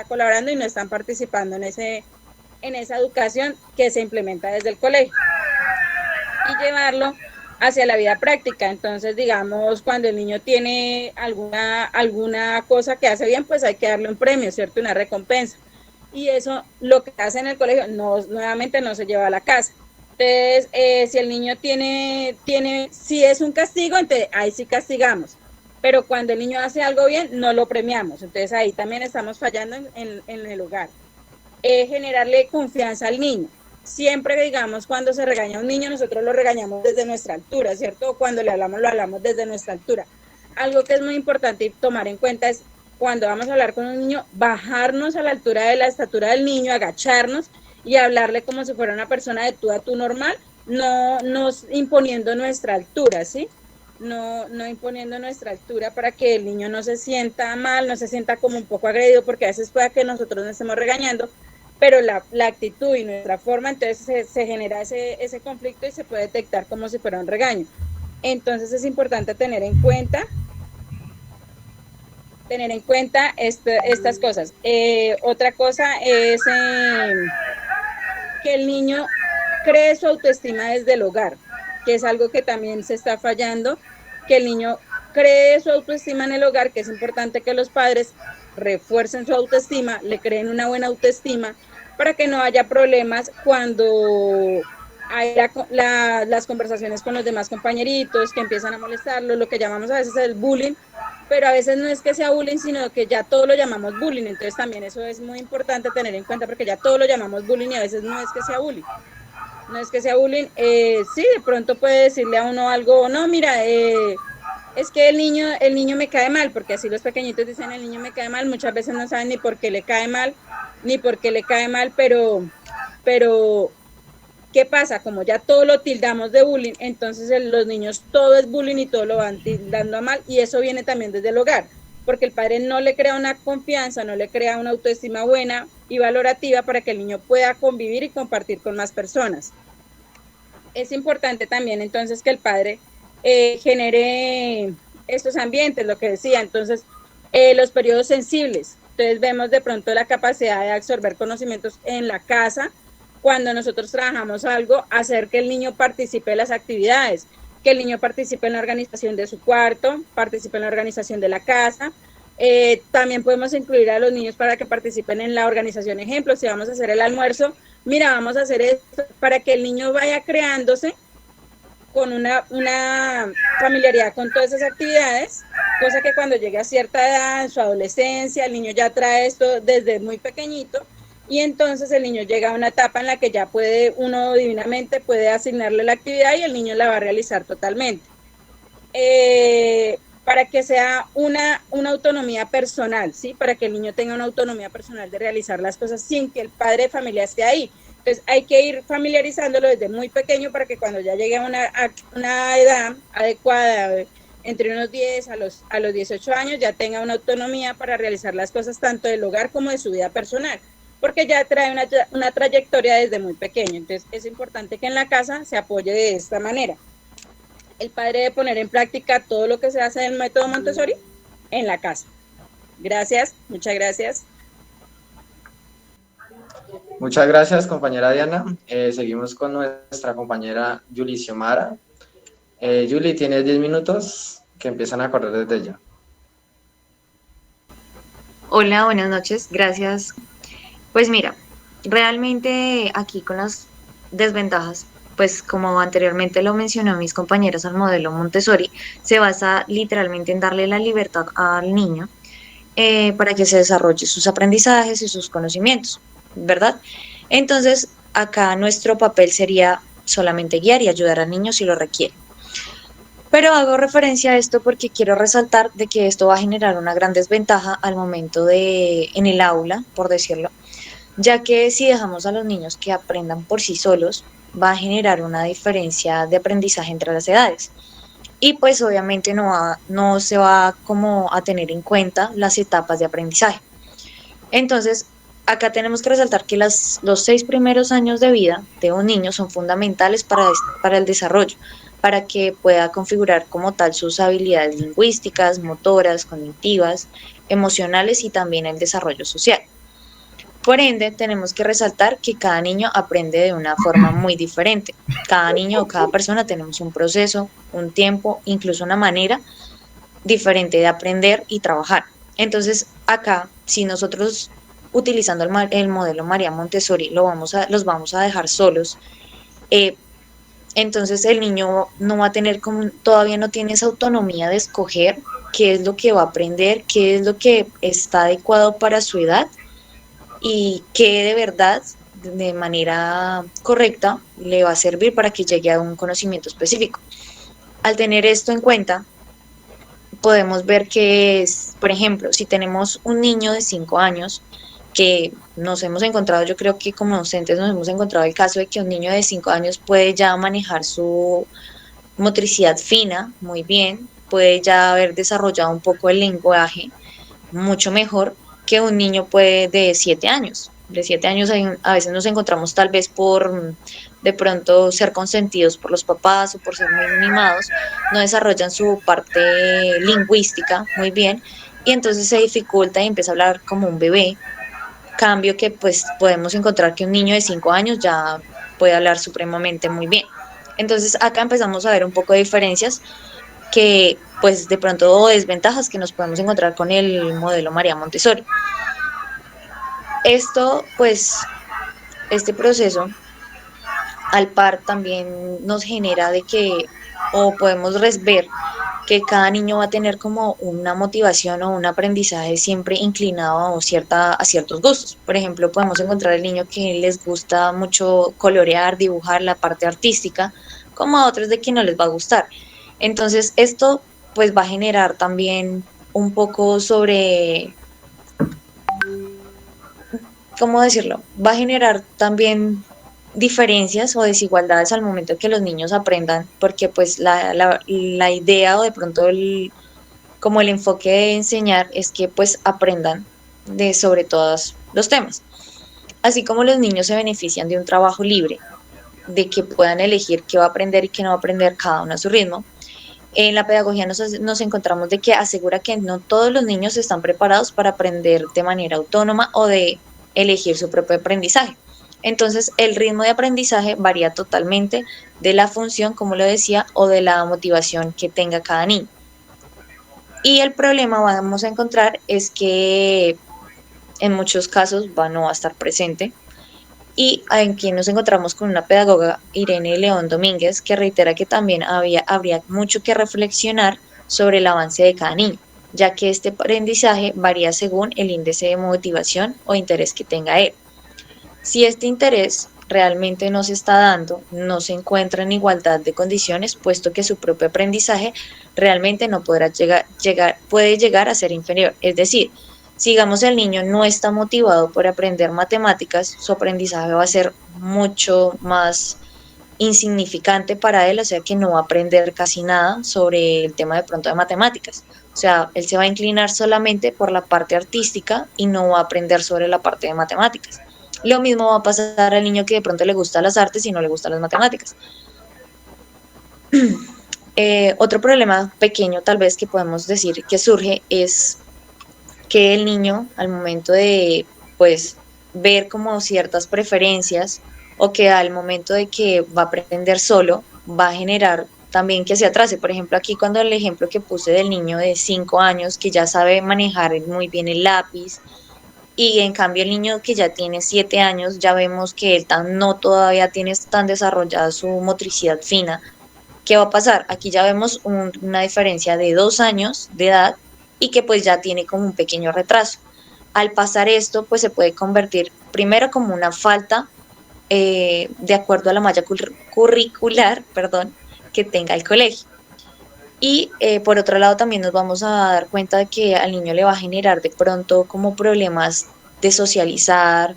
colaborando y no están participando en esa educación que se implementa desde el colegio. Y llevarlo hacia la vida práctica. Entonces, digamos, cuando el niño tiene alguna cosa que hace bien, pues hay que darle un premio, ¿cierto? Una recompensa. Y eso, lo que hace en el colegio, nuevamente no se lleva a la casa. Entonces, si el niño si es un castigo, entonces ahí sí castigamos. Pero cuando el niño hace algo bien, no lo premiamos. Entonces ahí también estamos fallando en el hogar. Generarle confianza al niño. Siempre, digamos, cuando se regaña a un niño, nosotros lo regañamos desde nuestra altura, ¿cierto? O cuando le hablamos, lo hablamos desde nuestra altura. Algo que es muy importante tomar en cuenta es, cuando vamos a hablar con un niño, bajarnos a la altura de la estatura del niño, agacharnos y hablarle como si fuera una persona de tú a tú normal, no imponiendo nuestra altura, ¿sí? No imponiendo nuestra altura para que el niño no se sienta mal, no se sienta como un poco agredido, porque a veces puede que nosotros nos estemos regañando, pero la actitud y nuestra forma, entonces se genera ese conflicto y se puede detectar como si fuera un regaño. Entonces es importante tener en cuenta estas cosas. Otra cosa es que el niño cree su autoestima desde el hogar, que es algo que también se está fallando, que el niño cree su autoestima en el hogar, que es importante que los padres refuercen su autoestima, le creen una buena autoestima, para que no haya problemas cuando hay las conversaciones con los demás compañeritos que empiezan a molestarlo, lo que llamamos a veces el bullying, pero a veces no es que sea bullying, sino que ya todo lo llamamos bullying. Entonces también eso es muy importante tener en cuenta, porque ya todo lo llamamos bullying y a veces no es que sea bullying. No es que sea bullying, sí, de pronto puede decirle a uno algo, no, mira, es que el niño me cae mal, porque así los pequeñitos dicen, el niño me cae mal, muchas veces no saben ni por qué le cae mal, pero ¿qué pasa? Como ya todo lo tildamos de bullying, entonces los niños todo es bullying y todo lo van tildando a mal, y eso viene también desde el hogar, porque el padre no le crea una confianza, no le crea una autoestima buena y valorativa para que el niño pueda convivir y compartir con más personas. Es importante también entonces que el padre genere estos ambientes, lo que decía, entonces los periodos sensibles. Entonces vemos de pronto la capacidad de absorber conocimientos en la casa. Cuando nosotros trabajamos algo, hacer que el niño participe de las actividades, que el niño participe en la organización de su cuarto, participe en la organización de la casa. También podemos incluir a los niños para que participen en la organización. Ejemplo, si vamos a hacer el almuerzo, mira, vamos a hacer esto, para que el niño vaya creándose con una familiaridad con todas esas actividades, cosa que cuando llegue a cierta edad, en su adolescencia, el niño ya trae esto desde muy pequeñito, y entonces el niño llega a una etapa en la que ya puede, uno divinamente puede asignarle la actividad y el niño la va a realizar totalmente. Para que sea una autonomía personal, ¿sí? Para que el niño tenga una autonomía personal de realizar las cosas sin que el padre de familia esté ahí. Entonces hay que ir familiarizándolo desde muy pequeño para que cuando ya llegue a una edad adecuada, entre unos 10 a los 18 años, ya tenga una autonomía para realizar las cosas tanto del hogar como de su vida personal, porque ya trae una trayectoria desde muy pequeño. Entonces es importante que en la casa se apoye de esta manera. El padre debe poner en práctica todo lo que se hace en el método Montessori en la casa. Gracias, muchas gracias. Muchas gracias, compañera Diana. Seguimos con nuestra compañera Yuli Xiomara. Yuli, tienes 10 minutos que empiezan a correr desde ya. Hola, buenas noches, gracias. Pues mira, realmente aquí con las desventajas, pues como anteriormente lo mencionó mis compañeros, al modelo Montessori se basa literalmente en darle la libertad al niño para que se desarrolle sus aprendizajes y sus conocimientos, ¿verdad? Entonces, acá nuestro papel sería solamente guiar y ayudar al niño si lo requiere. Pero hago referencia a esto porque quiero resaltar de que esto va a generar una gran desventaja al momento en el aula, por decirlo, ya que si dejamos a los niños que aprendan por sí solos, va a generar una diferencia de aprendizaje entre las edades. Y pues obviamente no se va como a tener en cuenta las etapas de aprendizaje. Entonces, acá tenemos que resaltar que los 6 primeros años de vida de un niño son fundamentales para el desarrollo, para que pueda configurar como tal sus habilidades lingüísticas, motoras, cognitivas, emocionales y también el desarrollo social. Por ende, tenemos que resaltar que cada niño aprende de una forma muy diferente. Cada niño o cada persona tenemos un proceso, un tiempo, incluso una manera diferente de aprender y trabajar. Entonces, acá, si nosotros utilizando el modelo María Montessori los vamos a dejar solos, entonces el niño no va a tener todavía no tiene esa autonomía de escoger qué es lo que va a aprender, qué es lo que está adecuado para su edad y qué de verdad, de manera correcta, le va a servir para que llegue a un conocimiento específico. Al tener esto en cuenta, podemos ver que, por ejemplo, si tenemos un niño de 5 años, que nos hemos encontrado, yo creo que como docentes nos hemos encontrado el caso de que un niño de 5 años puede ya manejar su motricidad fina muy bien, puede ya haber desarrollado un poco el lenguaje mucho mejor que un niño de 7 años. De 7 años a veces nos encontramos tal vez por de pronto ser consentidos por los papás o por ser muy mimados, no desarrollan su parte lingüística muy bien y entonces se dificulta y empieza a hablar como un bebé. Cambio que pues podemos encontrar que un niño de 5 años ya puede hablar supremamente muy bien. Entonces acá empezamos a ver un poco de diferencias que pues de pronto desventajas que nos podemos encontrar con el modelo María Montessori. Esto pues, este proceso al par también nos genera de que, o podemos ver que cada niño va a tener como una motivación o un aprendizaje siempre inclinado a ciertos gustos. Por ejemplo, podemos encontrar el niño que les gusta mucho colorear, dibujar la parte artística, como a otros de que no les va a gustar. Entonces, esto pues va a generar también un poco sobre, ¿cómo decirlo? Va a generar también diferencias o desigualdades al momento que los niños aprendan, porque pues la idea o de pronto como el enfoque de enseñar es que pues aprendan sobre todos los temas. Así como los niños se benefician de un trabajo libre, de que puedan elegir qué va a aprender y qué no va a aprender cada uno a su ritmo, en la pedagogía nos encontramos de que asegura que no todos los niños están preparados para aprender de manera autónoma o de elegir su propio aprendizaje. Entonces, el ritmo de aprendizaje varía totalmente de la función, como lo decía, o de la motivación que tenga cada niño. Y el problema vamos a encontrar es que en muchos casos no va a estar presente. Y aquí nos encontramos con una pedagoga, Irene León Domínguez, que reitera que también habría mucho que reflexionar sobre el avance de cada niño, ya que este aprendizaje varía según el índice de motivación o interés que tenga él. Si este interés realmente no se está dando, no se encuentra en igualdad de condiciones, puesto que su propio aprendizaje realmente no podrá puede llegar a ser inferior. Es decir, si digamos el niño no está motivado por aprender matemáticas, su aprendizaje va a ser mucho más insignificante para él, o sea que no va a aprender casi nada sobre el tema de pronto de matemáticas. O sea, él se va a inclinar solamente por la parte artística y no va a aprender sobre la parte de matemáticas. Lo mismo va a pasar al niño que de pronto le gustan las artes y no le gustan las matemáticas. Otro problema pequeño tal vez que podemos decir que surge es que el niño al momento de pues ver como ciertas preferencias o que al momento de que va a aprender solo va a generar también que se atrase. Por ejemplo, aquí cuando el ejemplo que puse del niño de 5 años que ya sabe manejar muy bien el lápiz, y en cambio el niño que ya tiene 7 años, ya vemos que él no todavía tiene tan desarrollada su motricidad fina. ¿Qué va a pasar? Aquí ya vemos una diferencia de 2 años de edad y que pues ya tiene como un pequeño retraso. Al pasar esto, pues se puede convertir primero como una falta de acuerdo a la malla curricular, perdón, que tenga el colegio. Y por otro lado también nos vamos a dar cuenta de que al niño le va a generar de pronto como problemas de socializar,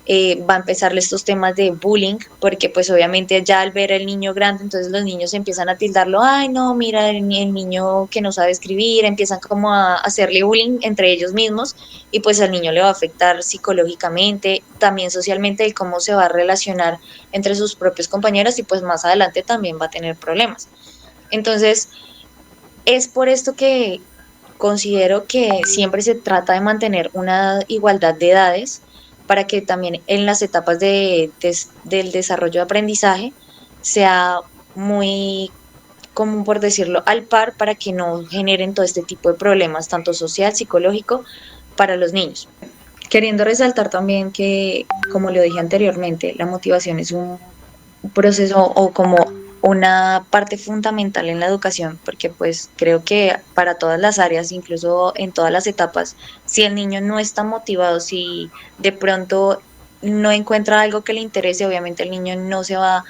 va a empezarle estos temas de bullying, porque pues obviamente ya al ver al niño grande, entonces los niños empiezan a tildarlo, ay no, mira el niño que no sabe escribir, empiezan como a hacerle bullying entre ellos mismos y pues al niño le va a afectar psicológicamente, también socialmente, el cómo se va a relacionar entre sus propios compañeros y pues más adelante también va a tener problemas. Entonces, es por esto que considero que siempre se trata de mantener una igualdad de edades para que también en las etapas del desarrollo de aprendizaje sea muy, como por decirlo, al par para que no generen todo este tipo de problemas, tanto social, psicológico, para los niños. Queriendo resaltar también que, como lo dije anteriormente, la motivación es un proceso o como una parte fundamental en la educación, porque pues creo que para todas las áreas, incluso en todas las etapas, si el niño no está motivado, si de pronto no encuentra algo que le interese, obviamente el niño no se va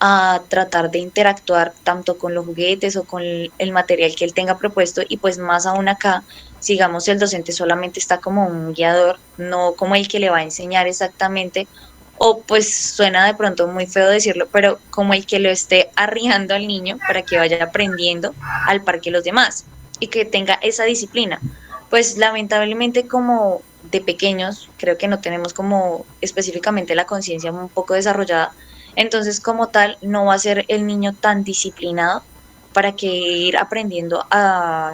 a tratar de interactuar tanto con los juguetes o con el material que él tenga propuesto y pues más aún acá, sigamos el docente solamente está como un guiador, no como el que le va a enseñar exactamente o pues suena de pronto muy feo decirlo, pero como el que lo esté arriando al niño para que vaya aprendiendo al par que los demás y que tenga esa disciplina. Pues lamentablemente como de pequeños creo que no tenemos como específicamente la conciencia un poco desarrollada, entonces como tal no va a ser el niño tan disciplinado para que ir aprendiendo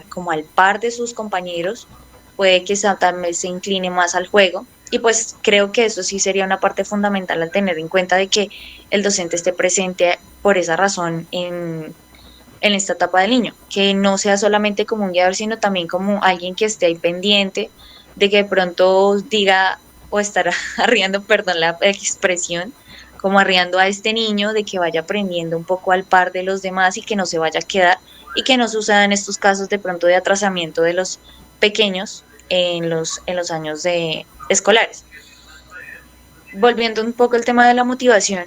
como al par de sus compañeros, puede que tal vez se incline más al juego y pues creo que eso sí sería una parte fundamental al tener en cuenta de que el docente esté presente por esa razón en esta etapa del niño, que no sea solamente como un guiador, sino también como alguien que esté ahí pendiente de que de pronto diga o estar arriando, perdón la expresión, como arriando a este niño de que vaya aprendiendo un poco al par de los demás y que no se vaya a quedar y que no sucedan estos casos de pronto de atrasamiento de los pequeños en los años escolares. Volviendo un poco al tema de la motivación,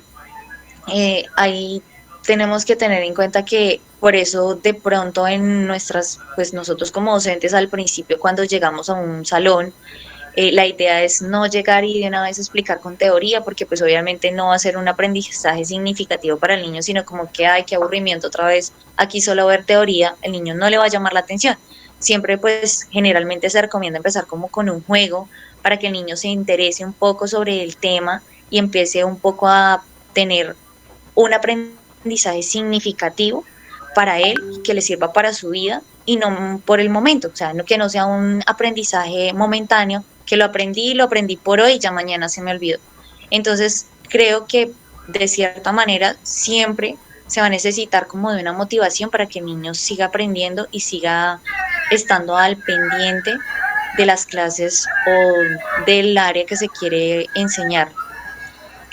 ahí tenemos que tener en cuenta que por eso de pronto en nuestras, pues nosotros como docentes al principio cuando llegamos a un salón, la idea es no llegar y de una vez explicar con teoría, porque pues obviamente no va a ser un aprendizaje significativo para el niño, sino como que, ay, qué aburrimiento otra vez, aquí solo ver teoría, el niño no le va a llamar la atención. Siempre pues generalmente se recomienda empezar como con un juego para que el niño se interese un poco sobre el tema y empiece un poco a tener un aprendizaje significativo para él, que le sirva para su vida y no por el momento, o sea, que no sea un aprendizaje momentáneo, que lo aprendí por hoy y ya mañana se me olvidó. Entonces, creo que de cierta manera siempre se va a necesitar como de una motivación para que el niño siga aprendiendo y siga estando al pendiente de las clases o del área que se quiere enseñar.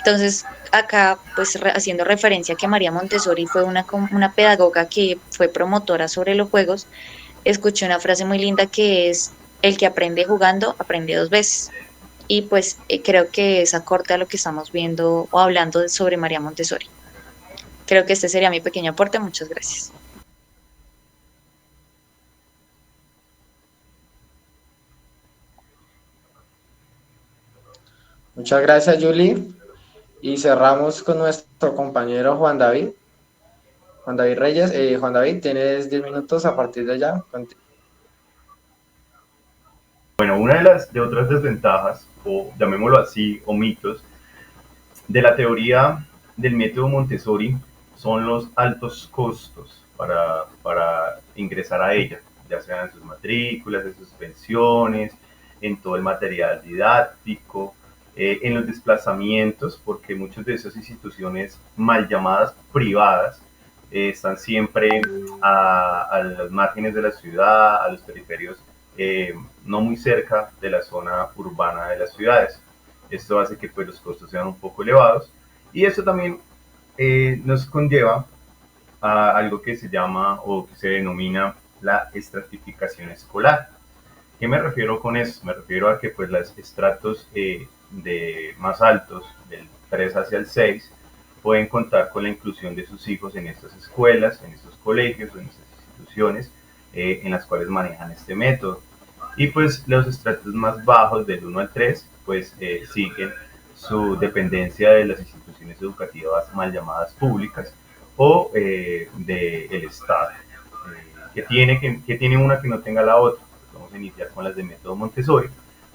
Entonces, acá, pues haciendo referencia a que María Montessori fue una pedagoga que fue promotora sobre los juegos, escuché una frase muy linda que es, el que aprende jugando, aprende dos veces. Y pues creo que es acorde a lo que estamos viendo o hablando sobre María Montessori. Creo que este sería mi pequeño aporte. Muchas gracias. Muchas gracias, Julie. Y cerramos con nuestro compañero Juan David. Juan David Reyes. Juan David, tienes 10 minutos a partir de ya. Bueno, una de otras desventajas, o llamémoslo así, o mitos, de la teoría del método Montessori son los altos costos para ingresar a ella, ya sean en sus matrículas, en sus pensiones, en todo el material didáctico, en los desplazamientos, porque muchas de esas instituciones mal llamadas privadas están siempre a los márgenes de la ciudad, a los periferios, no muy cerca de la zona urbana de las ciudades. Esto hace que pues, los costos sean un poco elevados y esto también nos conlleva a algo que se llama o que se denomina la estratificación escolar. ¿Qué me refiero con eso? Me refiero a que pues, los estratos de más altos, del 3 hacia el 6, pueden contar con la inclusión de sus hijos en estas escuelas, en estos colegios o en estas instituciones en las cuales manejan este método. Y pues los estratos más bajos, del 1 al 3, pues siguen su dependencia de las instituciones educativas mal llamadas públicas o del Estado. ¿Qué tiene una que no tenga la otra? Pues vamos a iniciar con las de método Montessori.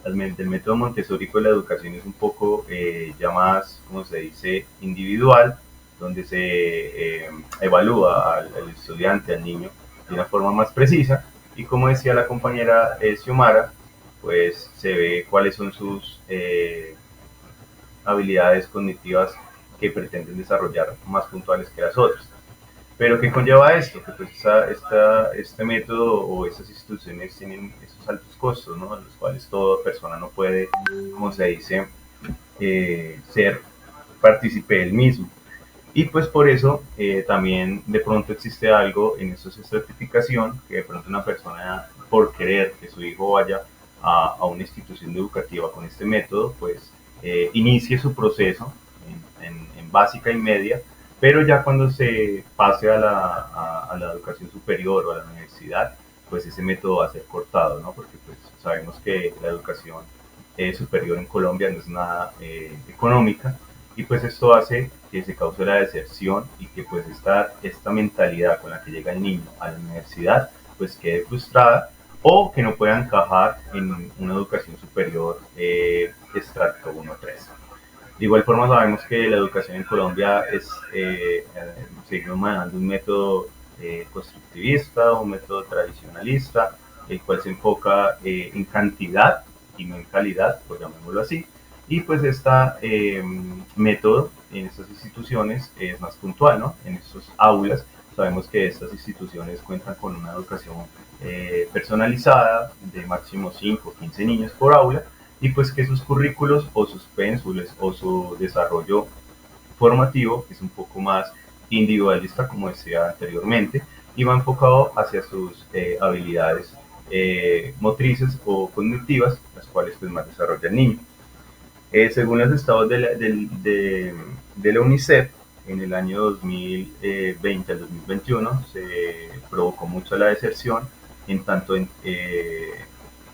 Las del método Montessori, pues la educación es un poco ya más, como se dice, individual, donde se evalúa al estudiante, al niño, de una forma más precisa. Y como decía la compañera Xiomara, pues se ve cuáles son sus habilidades cognitivas que pretenden desarrollar más puntuales que las otras. Pero ¿qué conlleva esto? Que pues este método o estas instituciones tienen esos altos costos, ¿no? A los cuales toda persona no puede, como se dice, ser partícipe del mismo. Y pues por eso también de pronto existe algo en esta estratificación, que de pronto una persona por querer que su hijo vaya a una institución educativa con este método, pues inicie su proceso en básica y media, pero ya cuando se pase a la educación superior o a la universidad, pues ese método va a ser cortado, ¿no? Porque pues sabemos que la educación superior en Colombia no es nada económica, y pues esto hace que se cause la deserción y que pues esta mentalidad con la que llega el niño a la universidad pues quede frustrada o que no pueda encajar en una educación superior estrato 1-3. De igual forma sabemos que la educación en Colombia seguimos manejando un método constructivista, un método tradicionalista, el cual se enfoca en cantidad y no en calidad, pues llamémoslo así. Y pues este método en estas instituciones es más puntual, ¿no? En estos aulas sabemos que estas instituciones cuentan con una educación personalizada de máximo 5 o 15 niños por aula, y pues que sus currículos o sus pénsules o su desarrollo formativo es un poco más individualista, como decía anteriormente, y va enfocado hacia sus habilidades motrices o cognitivas, las cuales pues más desarrolla el niño. Según los estados de la UNICEF, en el año 2020 al 2021 se provocó mucho la deserción en tanto en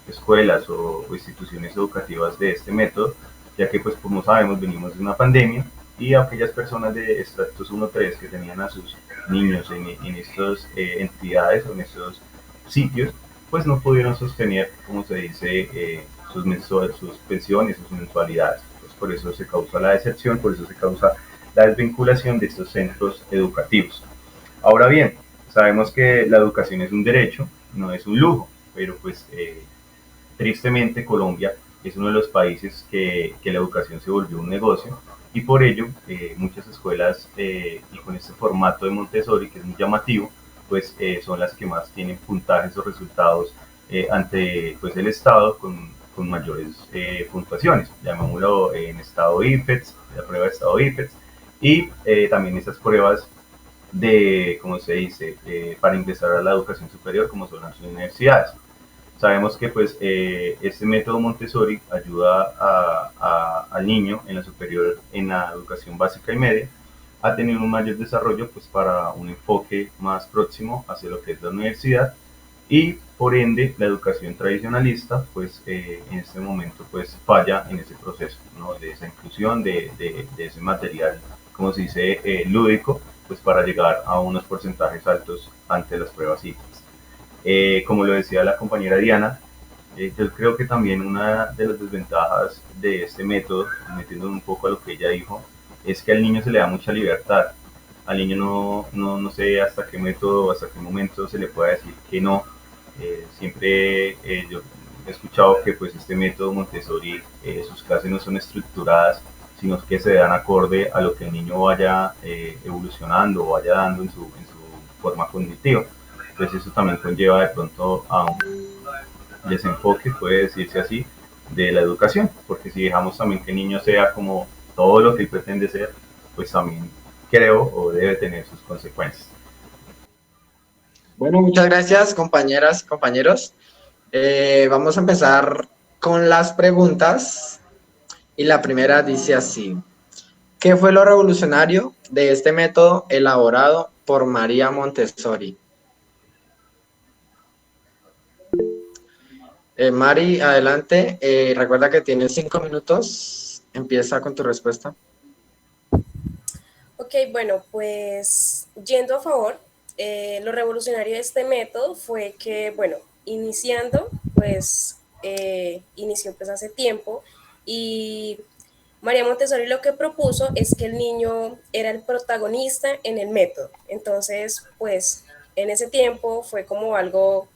escuelas o instituciones educativas de este método, ya que pues como sabemos venimos de una pandemia y aquellas personas de estratos 1-3 que tenían a sus niños en estas entidades o en estos sitios, pues no pudieron sostener, como se dice, sus pensiones, sus mensualidades. Pues por eso se causa la deserción, por eso se causa la desvinculación de estos centros educativos. Ahora bien, sabemos que la educación es un derecho, no es un lujo, pero pues tristemente Colombia es uno de los países que la educación se volvió un negocio, y por ello muchas escuelas y con este formato de Montessori, que es muy llamativo, pues son las que más tienen puntajes o resultados ante pues, el Estado, con con mayores puntuaciones, llamémoslo en estado IFETS, la prueba de estado IFETS, y también esas pruebas de, ¿cómo se dice?, para ingresar a la educación superior, como son las universidades. Sabemos que pues este método Montessori ayuda al niño en la superior, en la educación básica y media, a tener un mayor desarrollo pues para un enfoque más próximo hacia lo que es la universidad, y por ende la educación tradicionalista pues en este momento pues falla en ese proceso, ¿no?, de esa inclusión de ese material, como se dice, lúdico, pues para llegar a unos porcentajes altos ante las pruebas IFES. Como lo decía la compañera Diana, yo creo que también una de las desventajas de este método, metiendo un poco a lo que ella dijo, es que al niño se le da mucha libertad. Al niño no sé hasta qué método, hasta qué momento se le puede decir que no. Siempre yo he escuchado que pues este método Montessori, sus clases no son estructuradas, sino que se dan acorde a lo que el niño vaya evolucionando o vaya dando en su forma cognitiva. Entonces eso también conlleva de pronto a un desenfoque, puede decirse así, de la educación, porque si dejamos también que el niño sea como todo lo que él pretende ser, pues también creo o debe tener sus consecuencias. Bueno, muchas gracias, compañeras y compañeros. Vamos a empezar con las preguntas. Y la primera dice así: ¿qué fue lo revolucionario de este método elaborado por María Montessori? Mari, adelante. Recuerda que tienes 5 minutos. Empieza con tu respuesta. Ok, bueno, pues yendo a favor, lo revolucionario de este método fue que, bueno, inició pues hace tiempo, y María Montessori lo que propuso es que el niño era el protagonista en el método. Entonces, pues en ese tiempo fue como algo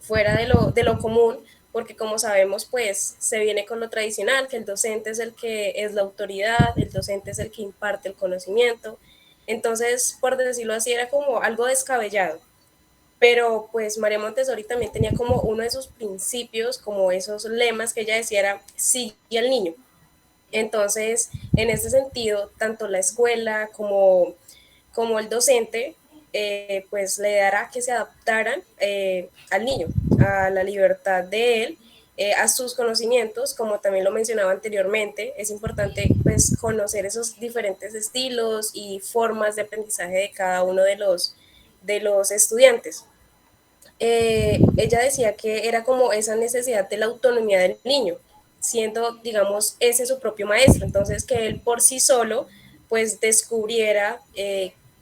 fuera de lo común, porque como sabemos, pues se viene con lo tradicional, que el docente es el que es la autoridad, el docente es el que imparte el conocimiento. Entonces, por decirlo así, era como algo descabellado. Pero pues María Montessori también tenía como uno de sus principios, como esos lemas que ella decía era sigue al niño. Entonces, en ese sentido, tanto la escuela como el docente, pues le dará que se adaptaran al niño, a la libertad de él, a sus conocimientos, como también lo mencionaba anteriormente. Es importante pues conocer esos diferentes estilos y formas de aprendizaje de cada uno de los estudiantes. Ella decía que era como esa necesidad de la autonomía del niño, siendo, digamos, ese su propio maestro. Entonces, que él por sí solo, pues, descubriera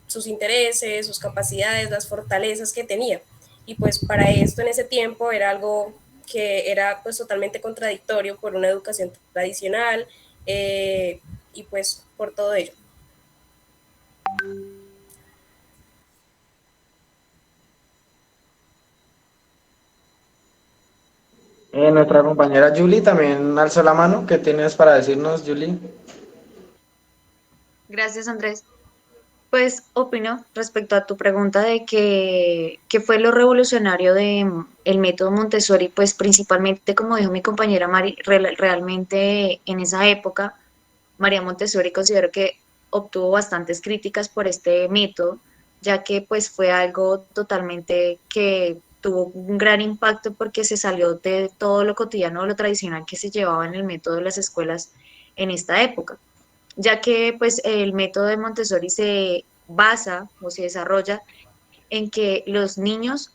sus intereses, sus capacidades, las fortalezas que tenía. Y pues para esto en ese tiempo era algo que era pues totalmente contradictorio por una educación tradicional, y pues por todo ello. Nuestra compañera Julie también alzó la mano. ¿Qué tienes para decirnos, Julie? Gracias, Andrés. Pues opino respecto a tu pregunta de qué fue lo revolucionario de el método Montessori, pues principalmente, como dijo mi compañera Mari, realmente en esa época, María Montessori considero que obtuvo bastantes críticas por este método, ya que pues fue algo totalmente que tuvo un gran impacto porque se salió de todo lo cotidiano, lo tradicional que se llevaba en el método de las escuelas en esta época, ya que pues el método de Montessori se basa o se desarrolla en que los niños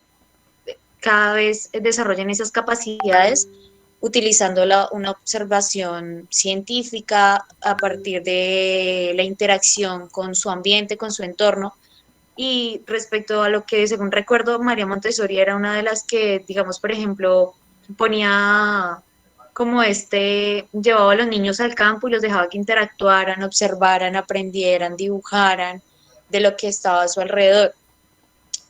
cada vez desarrollen esas capacidades utilizando una observación científica a partir de la interacción con su ambiente, con su entorno. Y respecto a lo que, según recuerdo, María Montessori era una de las que, digamos, por ejemplo, ponía como llevaba a los niños al campo y los dejaba que interactuaran, observaran, aprendieran, dibujaran de lo que estaba a su alrededor.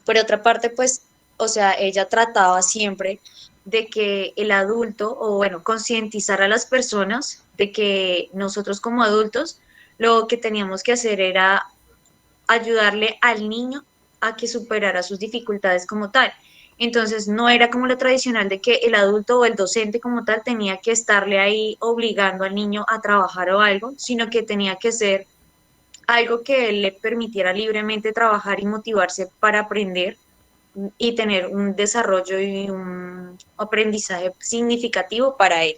Por otra parte, pues, o sea, ella trataba siempre de que el adulto, o bueno, concientizar a las personas de que nosotros como adultos lo que teníamos que hacer era ayudarle al niño a que superara sus dificultades como tal. Entonces no era como lo tradicional de que el adulto o el docente como tal tenía que estarle ahí obligando al niño a trabajar o algo, sino que tenía que ser algo que le permitiera libremente trabajar y motivarse para aprender y tener un desarrollo y un aprendizaje significativo para él.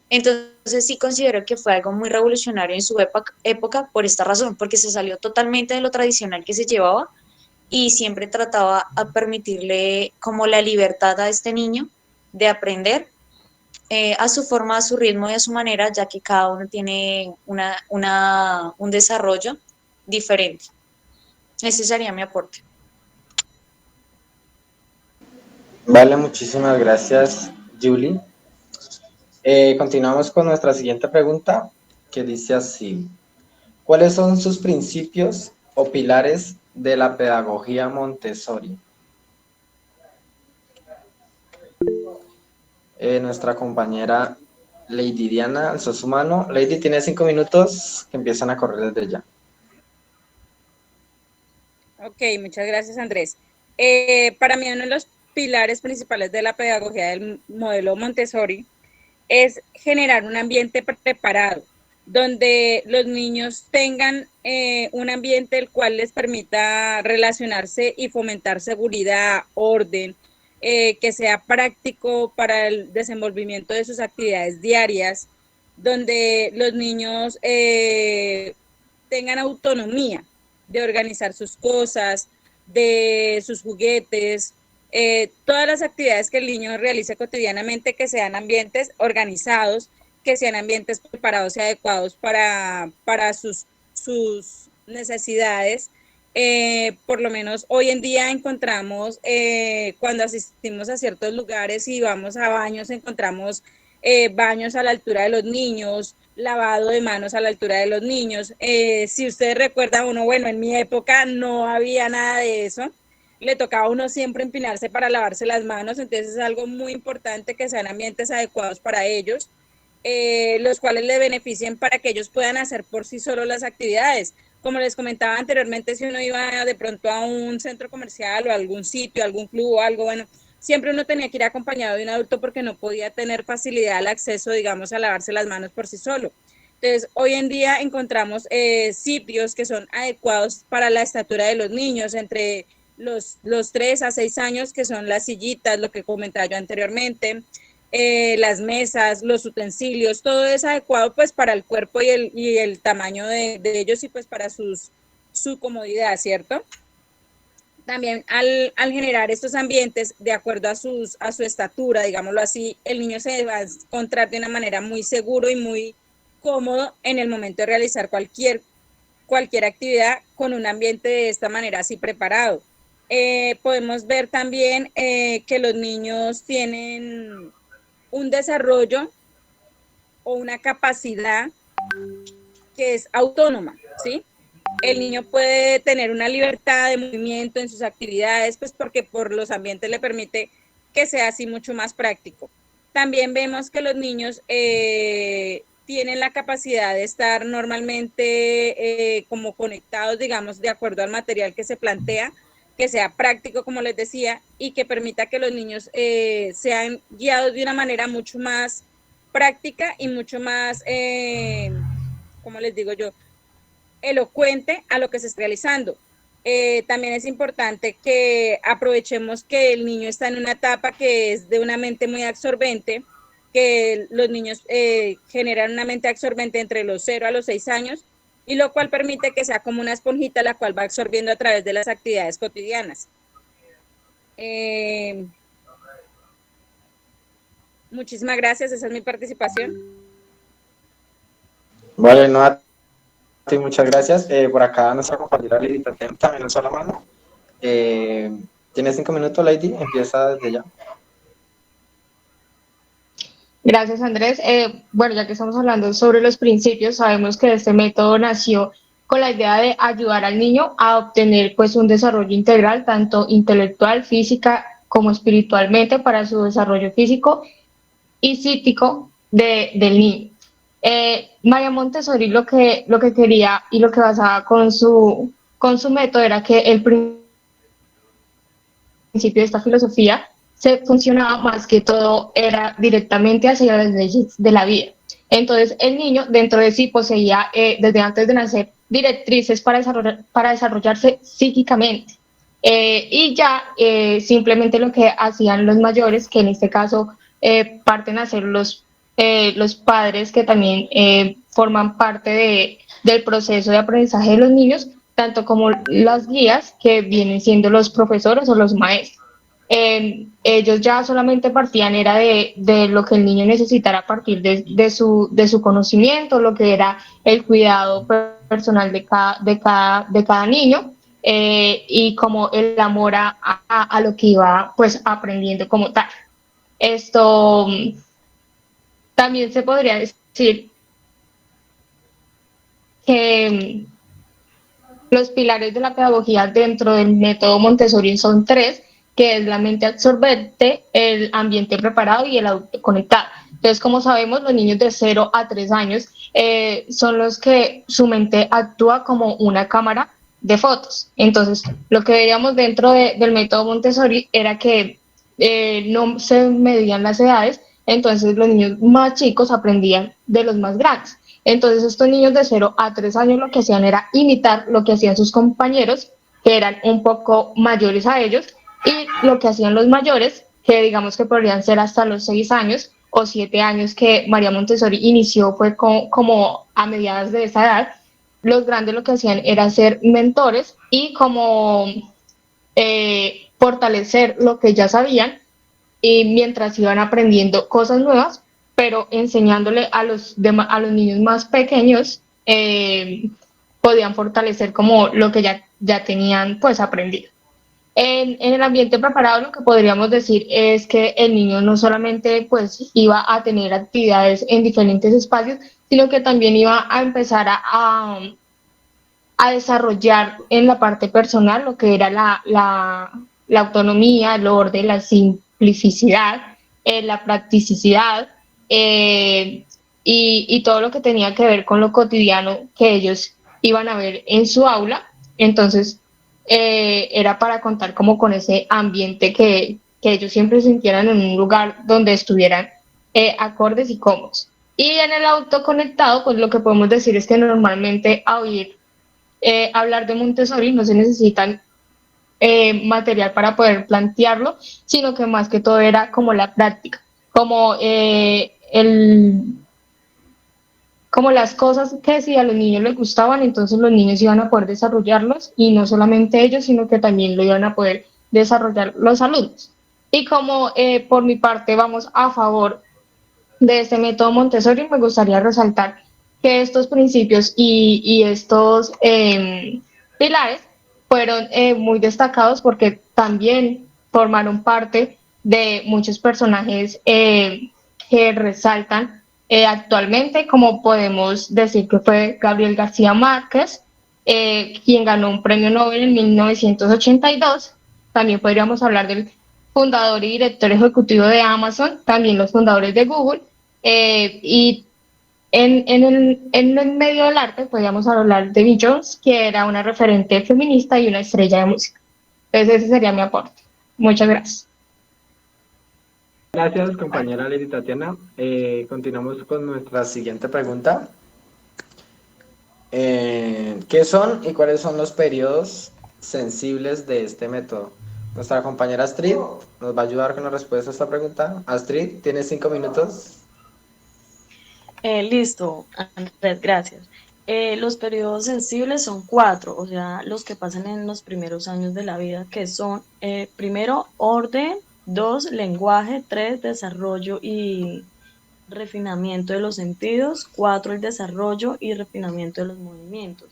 Entonces sí considero que fue algo muy revolucionario en su época por esta razón, porque se salió totalmente de lo tradicional que se llevaba y siempre trataba a permitirle como la libertad a este niño de aprender a su forma, a su ritmo y a su manera, ya que cada uno tiene un desarrollo diferente. Ese sería mi aporte. Vale, muchísimas gracias, Julie. Continuamos con nuestra siguiente pregunta, que dice así: ¿cuáles son sus principios o pilares de la pedagogía Montessori? Nuestra compañera Lady Diana alzó su mano. Lady, tiene 5 minutos que empiezan a correr desde ya. Ok, muchas gracias, Andrés. Para mí uno de los pilares principales de la pedagogía del modelo Montessori es generar un ambiente preparado, donde los niños tengan un ambiente el cual les permita relacionarse y fomentar seguridad, orden, que sea práctico para el desenvolvimiento de sus actividades diarias, donde los niños tengan autonomía de organizar sus cosas, de sus juguetes, todas las actividades que el niño realice cotidianamente, que sean ambientes organizados, que sean ambientes preparados y adecuados para sus necesidades. Por lo menos hoy en día encontramos, cuando asistimos a ciertos lugares y vamos a baños, encontramos baños a la altura de los niños, lavado de manos a la altura de los niños. Si ustedes recuerdan, bueno, en mi época no había nada de eso, le tocaba a uno siempre empinarse para lavarse las manos, entonces es algo muy importante que sean ambientes adecuados para ellos, los cuales le beneficien para que ellos puedan hacer por sí solos las actividades. Como les comentaba anteriormente, si uno iba de pronto a un centro comercial o a algún sitio, algún club o algo, bueno, siempre uno tenía que ir acompañado de un adulto porque no podía tener facilidad al acceso, digamos, a lavarse las manos por sí solo. Entonces, hoy en día encontramos sitios que son adecuados para la estatura de los niños, entre los 3 a 6 años, que son las sillitas, lo que comentaba yo anteriormente, las mesas, los utensilios, todo es adecuado pues para el cuerpo y el tamaño de ellos y pues para su comodidad, ¿cierto? También al generar estos ambientes de acuerdo a su estatura, digámoslo así, el niño se va a encontrar de una manera muy seguro y muy cómodo en el momento de realizar cualquier actividad con un ambiente de esta manera así preparado. Podemos ver también que los niños tienen un desarrollo o una capacidad que es autónoma, ¿sí? El niño puede tener una libertad de movimiento en sus actividades, pues porque por los ambientes le permite que sea así mucho más práctico. También vemos que los niños tienen la capacidad de estar normalmente como conectados, digamos, de acuerdo al material que se plantea, que sea práctico, como les decía, y que permita que los niños sean guiados de una manera mucho más práctica y mucho más, ¿cómo les digo yo?, elocuente a lo que se está realizando. También es importante que aprovechemos que el niño está en una etapa que es de una mente muy absorbente, que los niños generan una mente absorbente entre los 0 a los 6 años, y lo cual permite que sea como una esponjita la cual va absorbiendo a través de las actividades cotidianas. Muchísimas gracias, esa es mi participación. Vale, no, sí, muchas gracias. Por acá nuestra compañera Lady también alzó la mano. Tiene 5 minutos, Lady, empieza desde ya. Gracias, Andrés. Bueno, ya que estamos hablando sobre los principios, sabemos que este método nació con la idea de ayudar al niño a obtener pues un desarrollo integral, tanto intelectual, física como espiritualmente para su desarrollo físico y psíquico del niño. María Montessori lo que quería y lo que basaba con su método era que el primer principio de esta filosofía se funcionaba más que todo era directamente hacia las leyes de la vida. Entonces el niño dentro de sí poseía desde antes de nacer directrices para desarrollarse psíquicamente. Y ya simplemente lo que hacían los mayores, que en este caso parten a ser los padres que también forman parte del proceso de aprendizaje de los niños, tanto como las guías que vienen siendo los profesores o los maestros. Ellos ya solamente partían era de lo que el niño necesitara a partir de su conocimiento, lo que era el cuidado personal de cada niño, y como el amor a lo que iba pues aprendiendo como tal. Esto también se podría decir que los pilares de la pedagogía dentro del método Montessori son tres, que es la mente absorbente, el ambiente preparado y el adulto conectado. Entonces, como sabemos, los niños de 0 a 3 años son los que su mente actúa como una cámara de fotos. Entonces, lo que veíamos dentro del método Montessori era que no se medían las edades, entonces los niños más chicos aprendían de los más grandes. Entonces estos niños de 0 a 3 años lo que hacían era imitar lo que hacían sus compañeros, que eran un poco mayores a ellos, y lo que hacían los mayores, que digamos que podrían ser hasta los 6 años o 7 años que María Montessori inició fue como a mediados de esa edad. Los grandes lo que hacían era ser mentores y como fortalecer lo que ya sabían, y mientras iban aprendiendo cosas nuevas, pero enseñándole a los niños más pequeños, podían fortalecer como lo que ya tenían pues aprendido. En el ambiente preparado lo que podríamos decir es que el niño no solamente pues iba a tener actividades en diferentes espacios, sino que también iba a empezar a desarrollar en la parte personal lo que era la autonomía, el orden, la simplicidad, la practicidad, y todo lo que tenía que ver con lo cotidiano que ellos iban a ver en su aula. Entonces, era para contar como con ese ambiente que ellos siempre sintieran en un lugar donde estuvieran acordes y cómodos. Y en el autoconectado, pues lo que podemos decir es que normalmente a oír hablar de Montessori no se necesitan material para poder plantearlo, sino que más que todo era como la práctica, como las cosas que si a los niños les gustaban, entonces los niños iban a poder desarrollarlos, y no solamente ellos, sino que también lo iban a poder desarrollar los alumnos. Y como por mi parte vamos a favor de este método Montessori, me gustaría resaltar que estos principios y estos pilares fueron muy destacados porque también formaron parte de muchos personajes que resaltan actualmente, como podemos decir que fue Gabriel García Márquez, quien ganó un premio Nobel en 1982. También podríamos hablar del fundador y director ejecutivo de Amazon, también los fundadores de Google, y en el medio del arte podríamos hablar de Beyoncé, que era una referente feminista y una estrella de música. Entonces ese sería mi aporte. Muchas gracias. Gracias, compañera Lady Tatiana. Continuamos con nuestra siguiente pregunta. ¿Qué son y cuáles son los periodos sensibles de este método? Nuestra compañera Astrid nos va a ayudar con la respuesta a esta pregunta. Astrid, tienes 5 minutos. Listo, Andrés, gracias. Los periodos sensibles son 4, o sea, los que pasan en los primeros años de la vida, que son, primero, orden, 2, lenguaje, 3, desarrollo y refinamiento de los sentidos, 4, el desarrollo y refinamiento de los movimientos.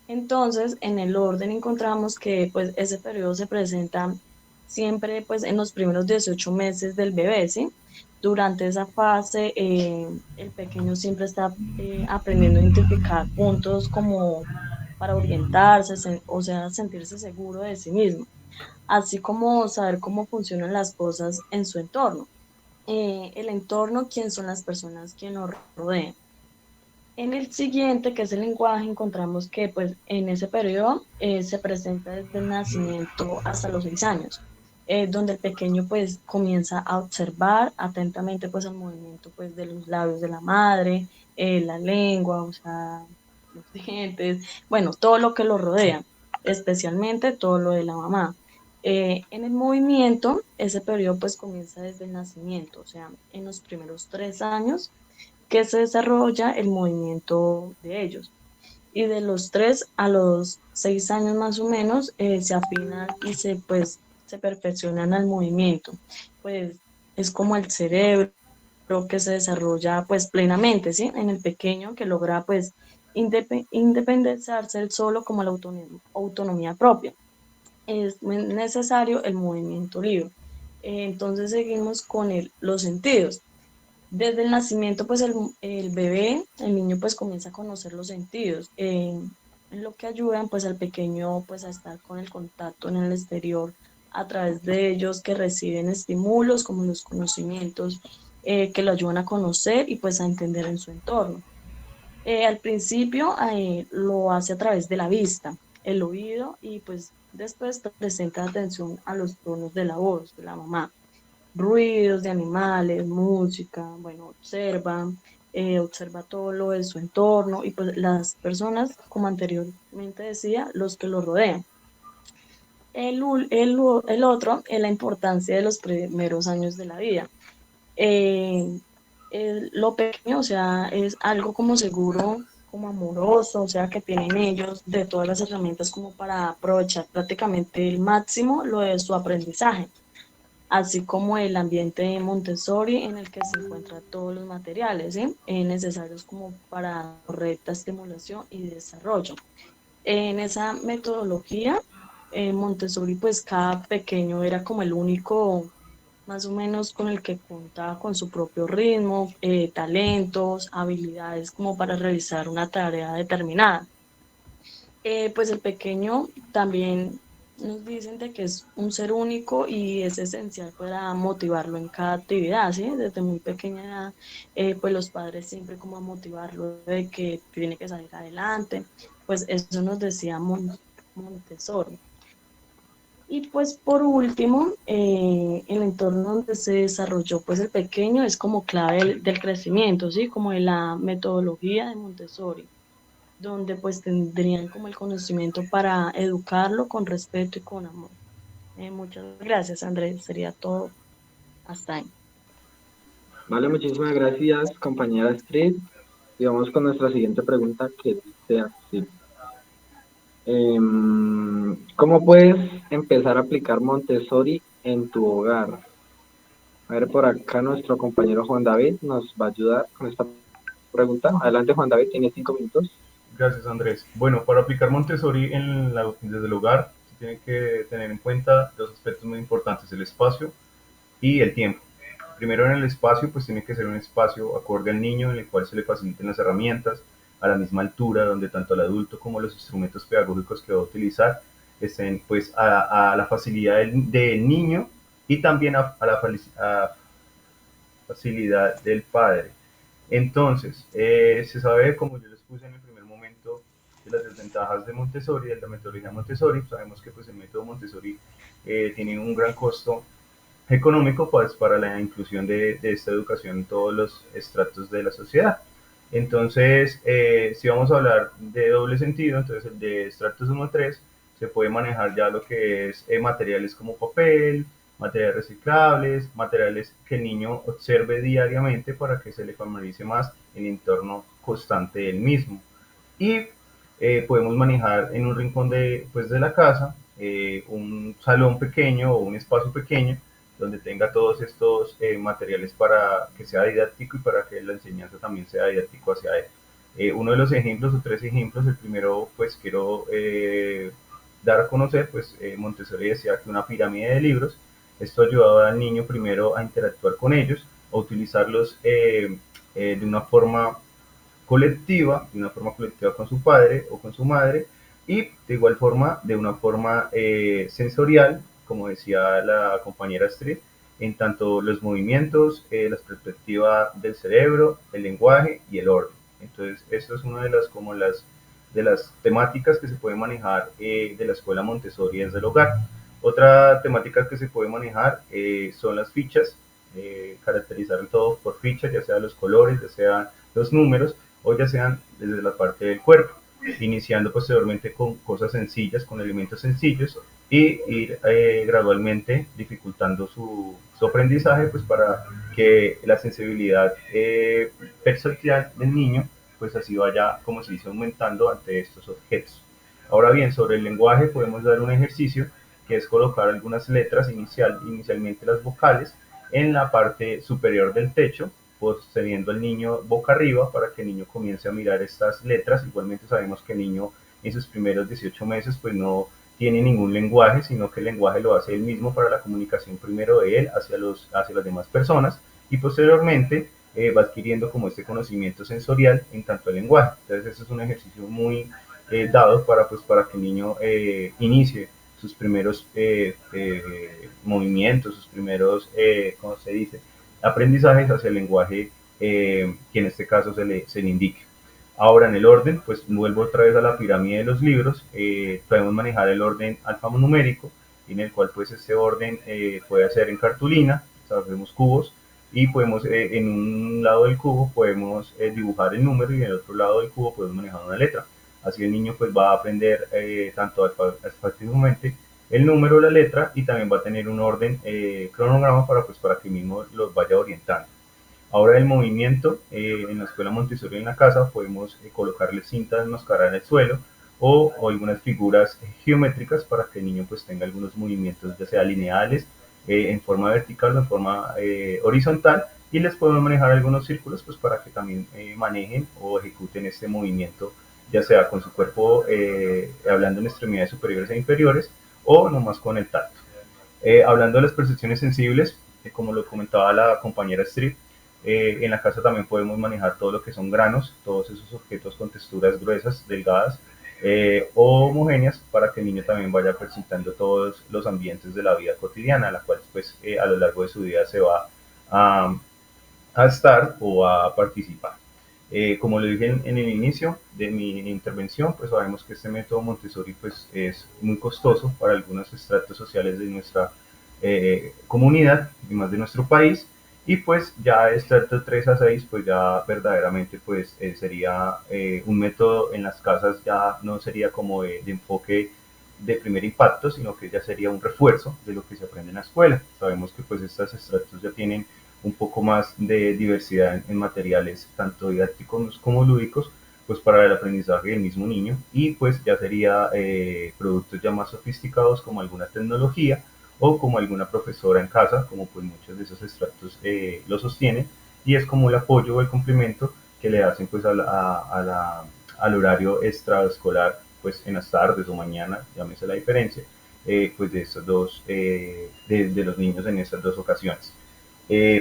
Entonces, en el orden encontramos que pues ese periodo se presenta siempre pues en los primeros 18 meses del bebé, ¿sí? Durante esa fase, el pequeño siempre está aprendiendo a identificar puntos como para orientarse, o sea, sentirse seguro de sí mismo, así como saber cómo funcionan las cosas en su entorno. El entorno, quién son las personas que nos rodean. En el siguiente, que es el lenguaje, encontramos que pues en ese periodo se presenta desde el nacimiento hasta los 6 años. donde el pequeño pues comienza a observar atentamente pues el movimiento pues de los labios de la madre, la lengua, o sea, los dientes, bueno, todo lo que lo rodea, especialmente todo lo de la mamá. En el movimiento, ese periodo pues comienza desde el nacimiento, o sea, en los primeros 3 años que se desarrolla el movimiento de ellos. Y de los 3 a los 6 años más o menos se afinan y se perfeccionan al movimiento. Pues es como el cerebro que se desarrolla pues plenamente, ¿sí? En el pequeño que logra pues independizarse él solo como la autonomía propia. Es necesario el movimiento libre. Entonces seguimos con los sentidos. Desde el nacimiento, pues el bebé, el niño, pues comienza a conocer los sentidos, en lo que ayudan, pues al pequeño, pues a estar con el contacto en el exterior a través de ellos que reciben estímulos como los conocimientos que lo ayudan a conocer y pues a entender en su entorno. Al principio lo hace a través de la vista, el oído y pues después presenta atención a los tonos de la voz de la mamá, ruidos de animales, música, bueno, observa todo lo de su entorno y pues las personas, como anteriormente decía, los que lo rodean. El otro es la importancia de los primeros años de la vida. Eh, lo pequeño, o sea, es algo como seguro, como amoroso, o sea, que tienen ellos de todas las herramientas como para aprovechar prácticamente el máximo lo de su aprendizaje, así como el ambiente Montessori en el que se encuentran todos los materiales, ¿sí? Necesarios como para correcta estimulación y desarrollo. En esa metodología, Montessori, pues cada pequeño era como el único, más o menos, con el que contaba con su propio ritmo, talentos, habilidades como para realizar una tarea determinada. Pues el pequeño también nos dicen de que es un ser único y es esencial para motivarlo en cada actividad, ¿sí? Desde muy pequeña edad, pues los padres siempre como a motivarlo de que tiene que salir adelante, pues eso nos decía Montessori. Y pues por último, el entorno donde se desarrolló pues el pequeño es como clave del crecimiento, ¿sí? Como de la metodología de Montessori, donde pues tendrían como el conocimiento para educarlo con respeto y con amor. Muchas gracias, Andrés. Sería todo hasta ahí. Vale, muchísimas gracias, compañera Astrid. Y vamos con nuestra siguiente pregunta, que dice así. ¿Cómo puedes empezar a aplicar Montessori en tu hogar? A ver, por acá nuestro compañero Juan David nos va a ayudar con esta pregunta. Adelante, Juan David, tiene 5 minutos. Gracias, Andrés. Bueno, para aplicar Montessori desde el hogar, se tiene que tener en cuenta dos aspectos muy importantes: el espacio y el tiempo. Primero, en el espacio, pues tiene que ser un espacio acorde al niño, en el cual se le faciliten las herramientas a la misma altura, donde tanto el adulto como los instrumentos pedagógicos que va a utilizar estén pues a la facilidad del niño y también a la facilidad del padre. Entonces, se sabe, como yo les puse en el primer momento, de las desventajas de Montessori, de la metodología Montessori. Sabemos que pues, el método Montessori tiene un gran costo económico pues, para la inclusión de esta educación en todos los estratos de la sociedad. Entonces, si vamos a hablar de doble sentido, entonces el de estratos 1 a 3 se puede manejar ya lo que es materiales como papel, materiales reciclables, materiales que el niño observe diariamente para que se le familiarice más el entorno constante del mismo. Y podemos manejar en un rincón de la casa un salón pequeño o un espacio pequeño donde tenga todos estos materiales para que sea didáctico y para que la enseñanza también sea didáctico hacia él. Uno de los ejemplos o tres ejemplos, el primero pues quiero dar a conocer, pues Montessori decía que una pirámide de libros, esto ayudaba al niño primero a interactuar con ellos, a utilizarlos de una forma colectiva con su padre o con su madre, y de igual forma, de una forma sensorial, como decía la compañera Astrid, en tanto los movimientos, la perspectiva del cerebro, el lenguaje y el orden. Entonces, esto es una de las temáticas que se puede manejar de la escuela Montessori desde el hogar. Otra temática que se puede manejar son las fichas, caracterizar todo por fichas, ya sea los colores, ya sean los números o ya sean desde la parte del cuerpo, iniciando posteriormente con cosas sencillas, con elementos sencillos y ir gradualmente dificultando su aprendizaje, pues para que la sensibilidad perceptual del niño pues así vaya, como se dice, aumentando ante estos objetos. Ahora bien, sobre el lenguaje podemos dar un ejercicio que es colocar algunas letras inicialmente las vocales en la parte superior del techo, teniendo al niño boca arriba para que el niño comience a mirar estas letras. Igualmente sabemos que el niño en sus primeros 18 meses pues no tiene ningún lenguaje, sino que el lenguaje lo hace él mismo para la comunicación primero de él hacia las demás personas y posteriormente va adquiriendo como este conocimiento sensorial en tanto al lenguaje. Entonces eso es un ejercicio muy dado para que el niño inicie sus primeros movimientos, sus primeros, ¿cómo se dice?, aprendizajes hacia el lenguaje que en este caso se le indique. Ahora en el orden, pues vuelvo otra vez a la pirámide de los libros, podemos manejar el orden alfanumérico, en el cual pues este orden puede ser en cartulina, sabemos cubos, y podemos en un lado del cubo podemos dibujar el número y en el otro lado del cubo podemos manejar una letra. Así el niño pues va a aprender tanto alfabéticamente el número, la letra y también va a tener un orden cronograma para que mismo los vaya orientando. Ahora el movimiento, en la escuela Montessori en la casa podemos colocarle cinta enmascarada en el suelo o algunas figuras geométricas para que el niño pues tenga algunos movimientos ya sea lineales, en forma vertical o en forma horizontal y les podemos manejar algunos círculos pues para que también manejen o ejecuten este movimiento ya sea con su cuerpo hablando en extremidades superiores e inferiores o nomás con el tacto. Hablando de las percepciones sensibles, como lo comentaba la compañera Strip, en la casa también podemos manejar todo lo que son granos, todos esos objetos con texturas gruesas, delgadas o homogéneas para que el niño también vaya percibiendo todos los ambientes de la vida cotidiana, la cual pues a lo largo de su vida se va a estar o a participar. Como lo dije en el inicio de mi intervención, pues sabemos que este método Montessori pues, es muy costoso para algunos estratos sociales de nuestra comunidad y más de nuestro país, y pues ya estrato 3 a 6 pues ya verdaderamente pues sería un método en las casas, ya no sería como de enfoque de primer impacto, sino que ya sería un refuerzo de lo que se aprende en la escuela. Sabemos que pues estos estratos ya tienen un poco más de diversidad en materiales, tanto didácticos como lúdicos, pues para el aprendizaje del mismo niño, y pues ya sería productos ya más sofisticados como alguna tecnología o como alguna profesora en casa, como pues muchos de esos extractos lo sostienen, y es como el apoyo o el complemento que le hacen pues al horario extraescolar, pues en las tardes o mañana, llámese la diferencia, pues de estos dos, de los niños en estas dos ocasiones.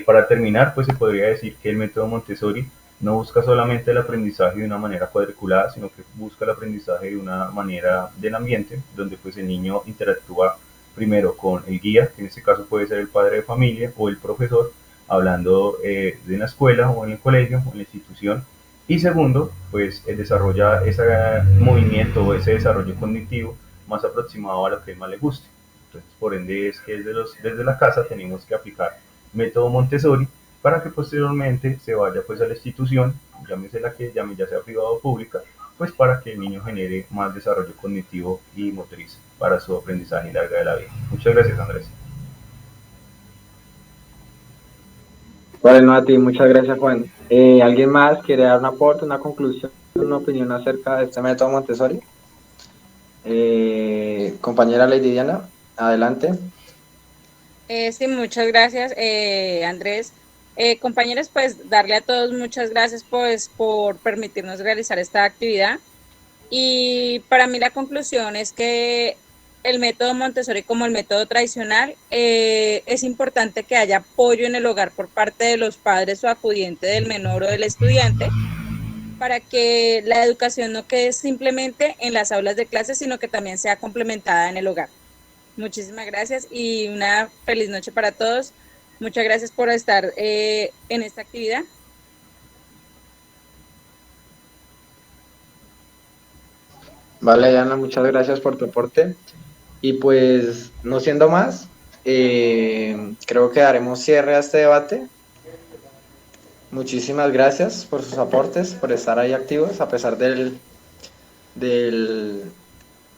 Para terminar, pues se podría decir que el método Montessori no busca solamente el aprendizaje de una manera cuadriculada, sino que busca el aprendizaje de una manera del ambiente, donde pues el niño interactúa primero con el guía, que en este caso puede ser el padre de familia o el profesor, hablando de la escuela o en el colegio o en la institución, y segundo, pues desarrolla ese movimiento o ese desarrollo cognitivo más aproximado a lo que más le guste. Entonces, por ende, es que desde la casa tenemos que aplicar método Montessori para que posteriormente se vaya pues a la institución, llámese la que llame, ya sea privada o pública, pues para que el niño genere más desarrollo cognitivo y motriz para su aprendizaje larga de la vida. Muchas gracias, Andrés. Bueno, a ti, muchas gracias, Juan. ¿Alguien más quiere dar un aporte, una conclusión, una opinión acerca de este método Montessori? Compañera Lady Diana, adelante. Sí, muchas gracias, Andrés. Compañeros, pues darle a todos muchas gracias pues, por permitirnos realizar esta actividad. Y para mí la conclusión es que el método Montessori como el método tradicional es importante que haya apoyo en el hogar por parte de los padres o acudiente del menor o del estudiante para que la educación no quede simplemente en las aulas de clase, sino que también sea complementada en el hogar. Muchísimas gracias y una feliz noche para todos. Muchas gracias por estar en esta actividad. Vale, Diana, muchas gracias por tu aporte. Y pues, no siendo más, creo que daremos cierre a este debate. Muchísimas gracias por sus aportes, por estar ahí activos, a pesar del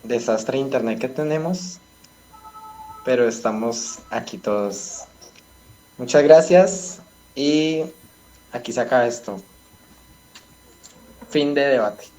desastre de internet que tenemos, pero estamos aquí todos. Muchas gracias y aquí se acaba esto. Fin de debate.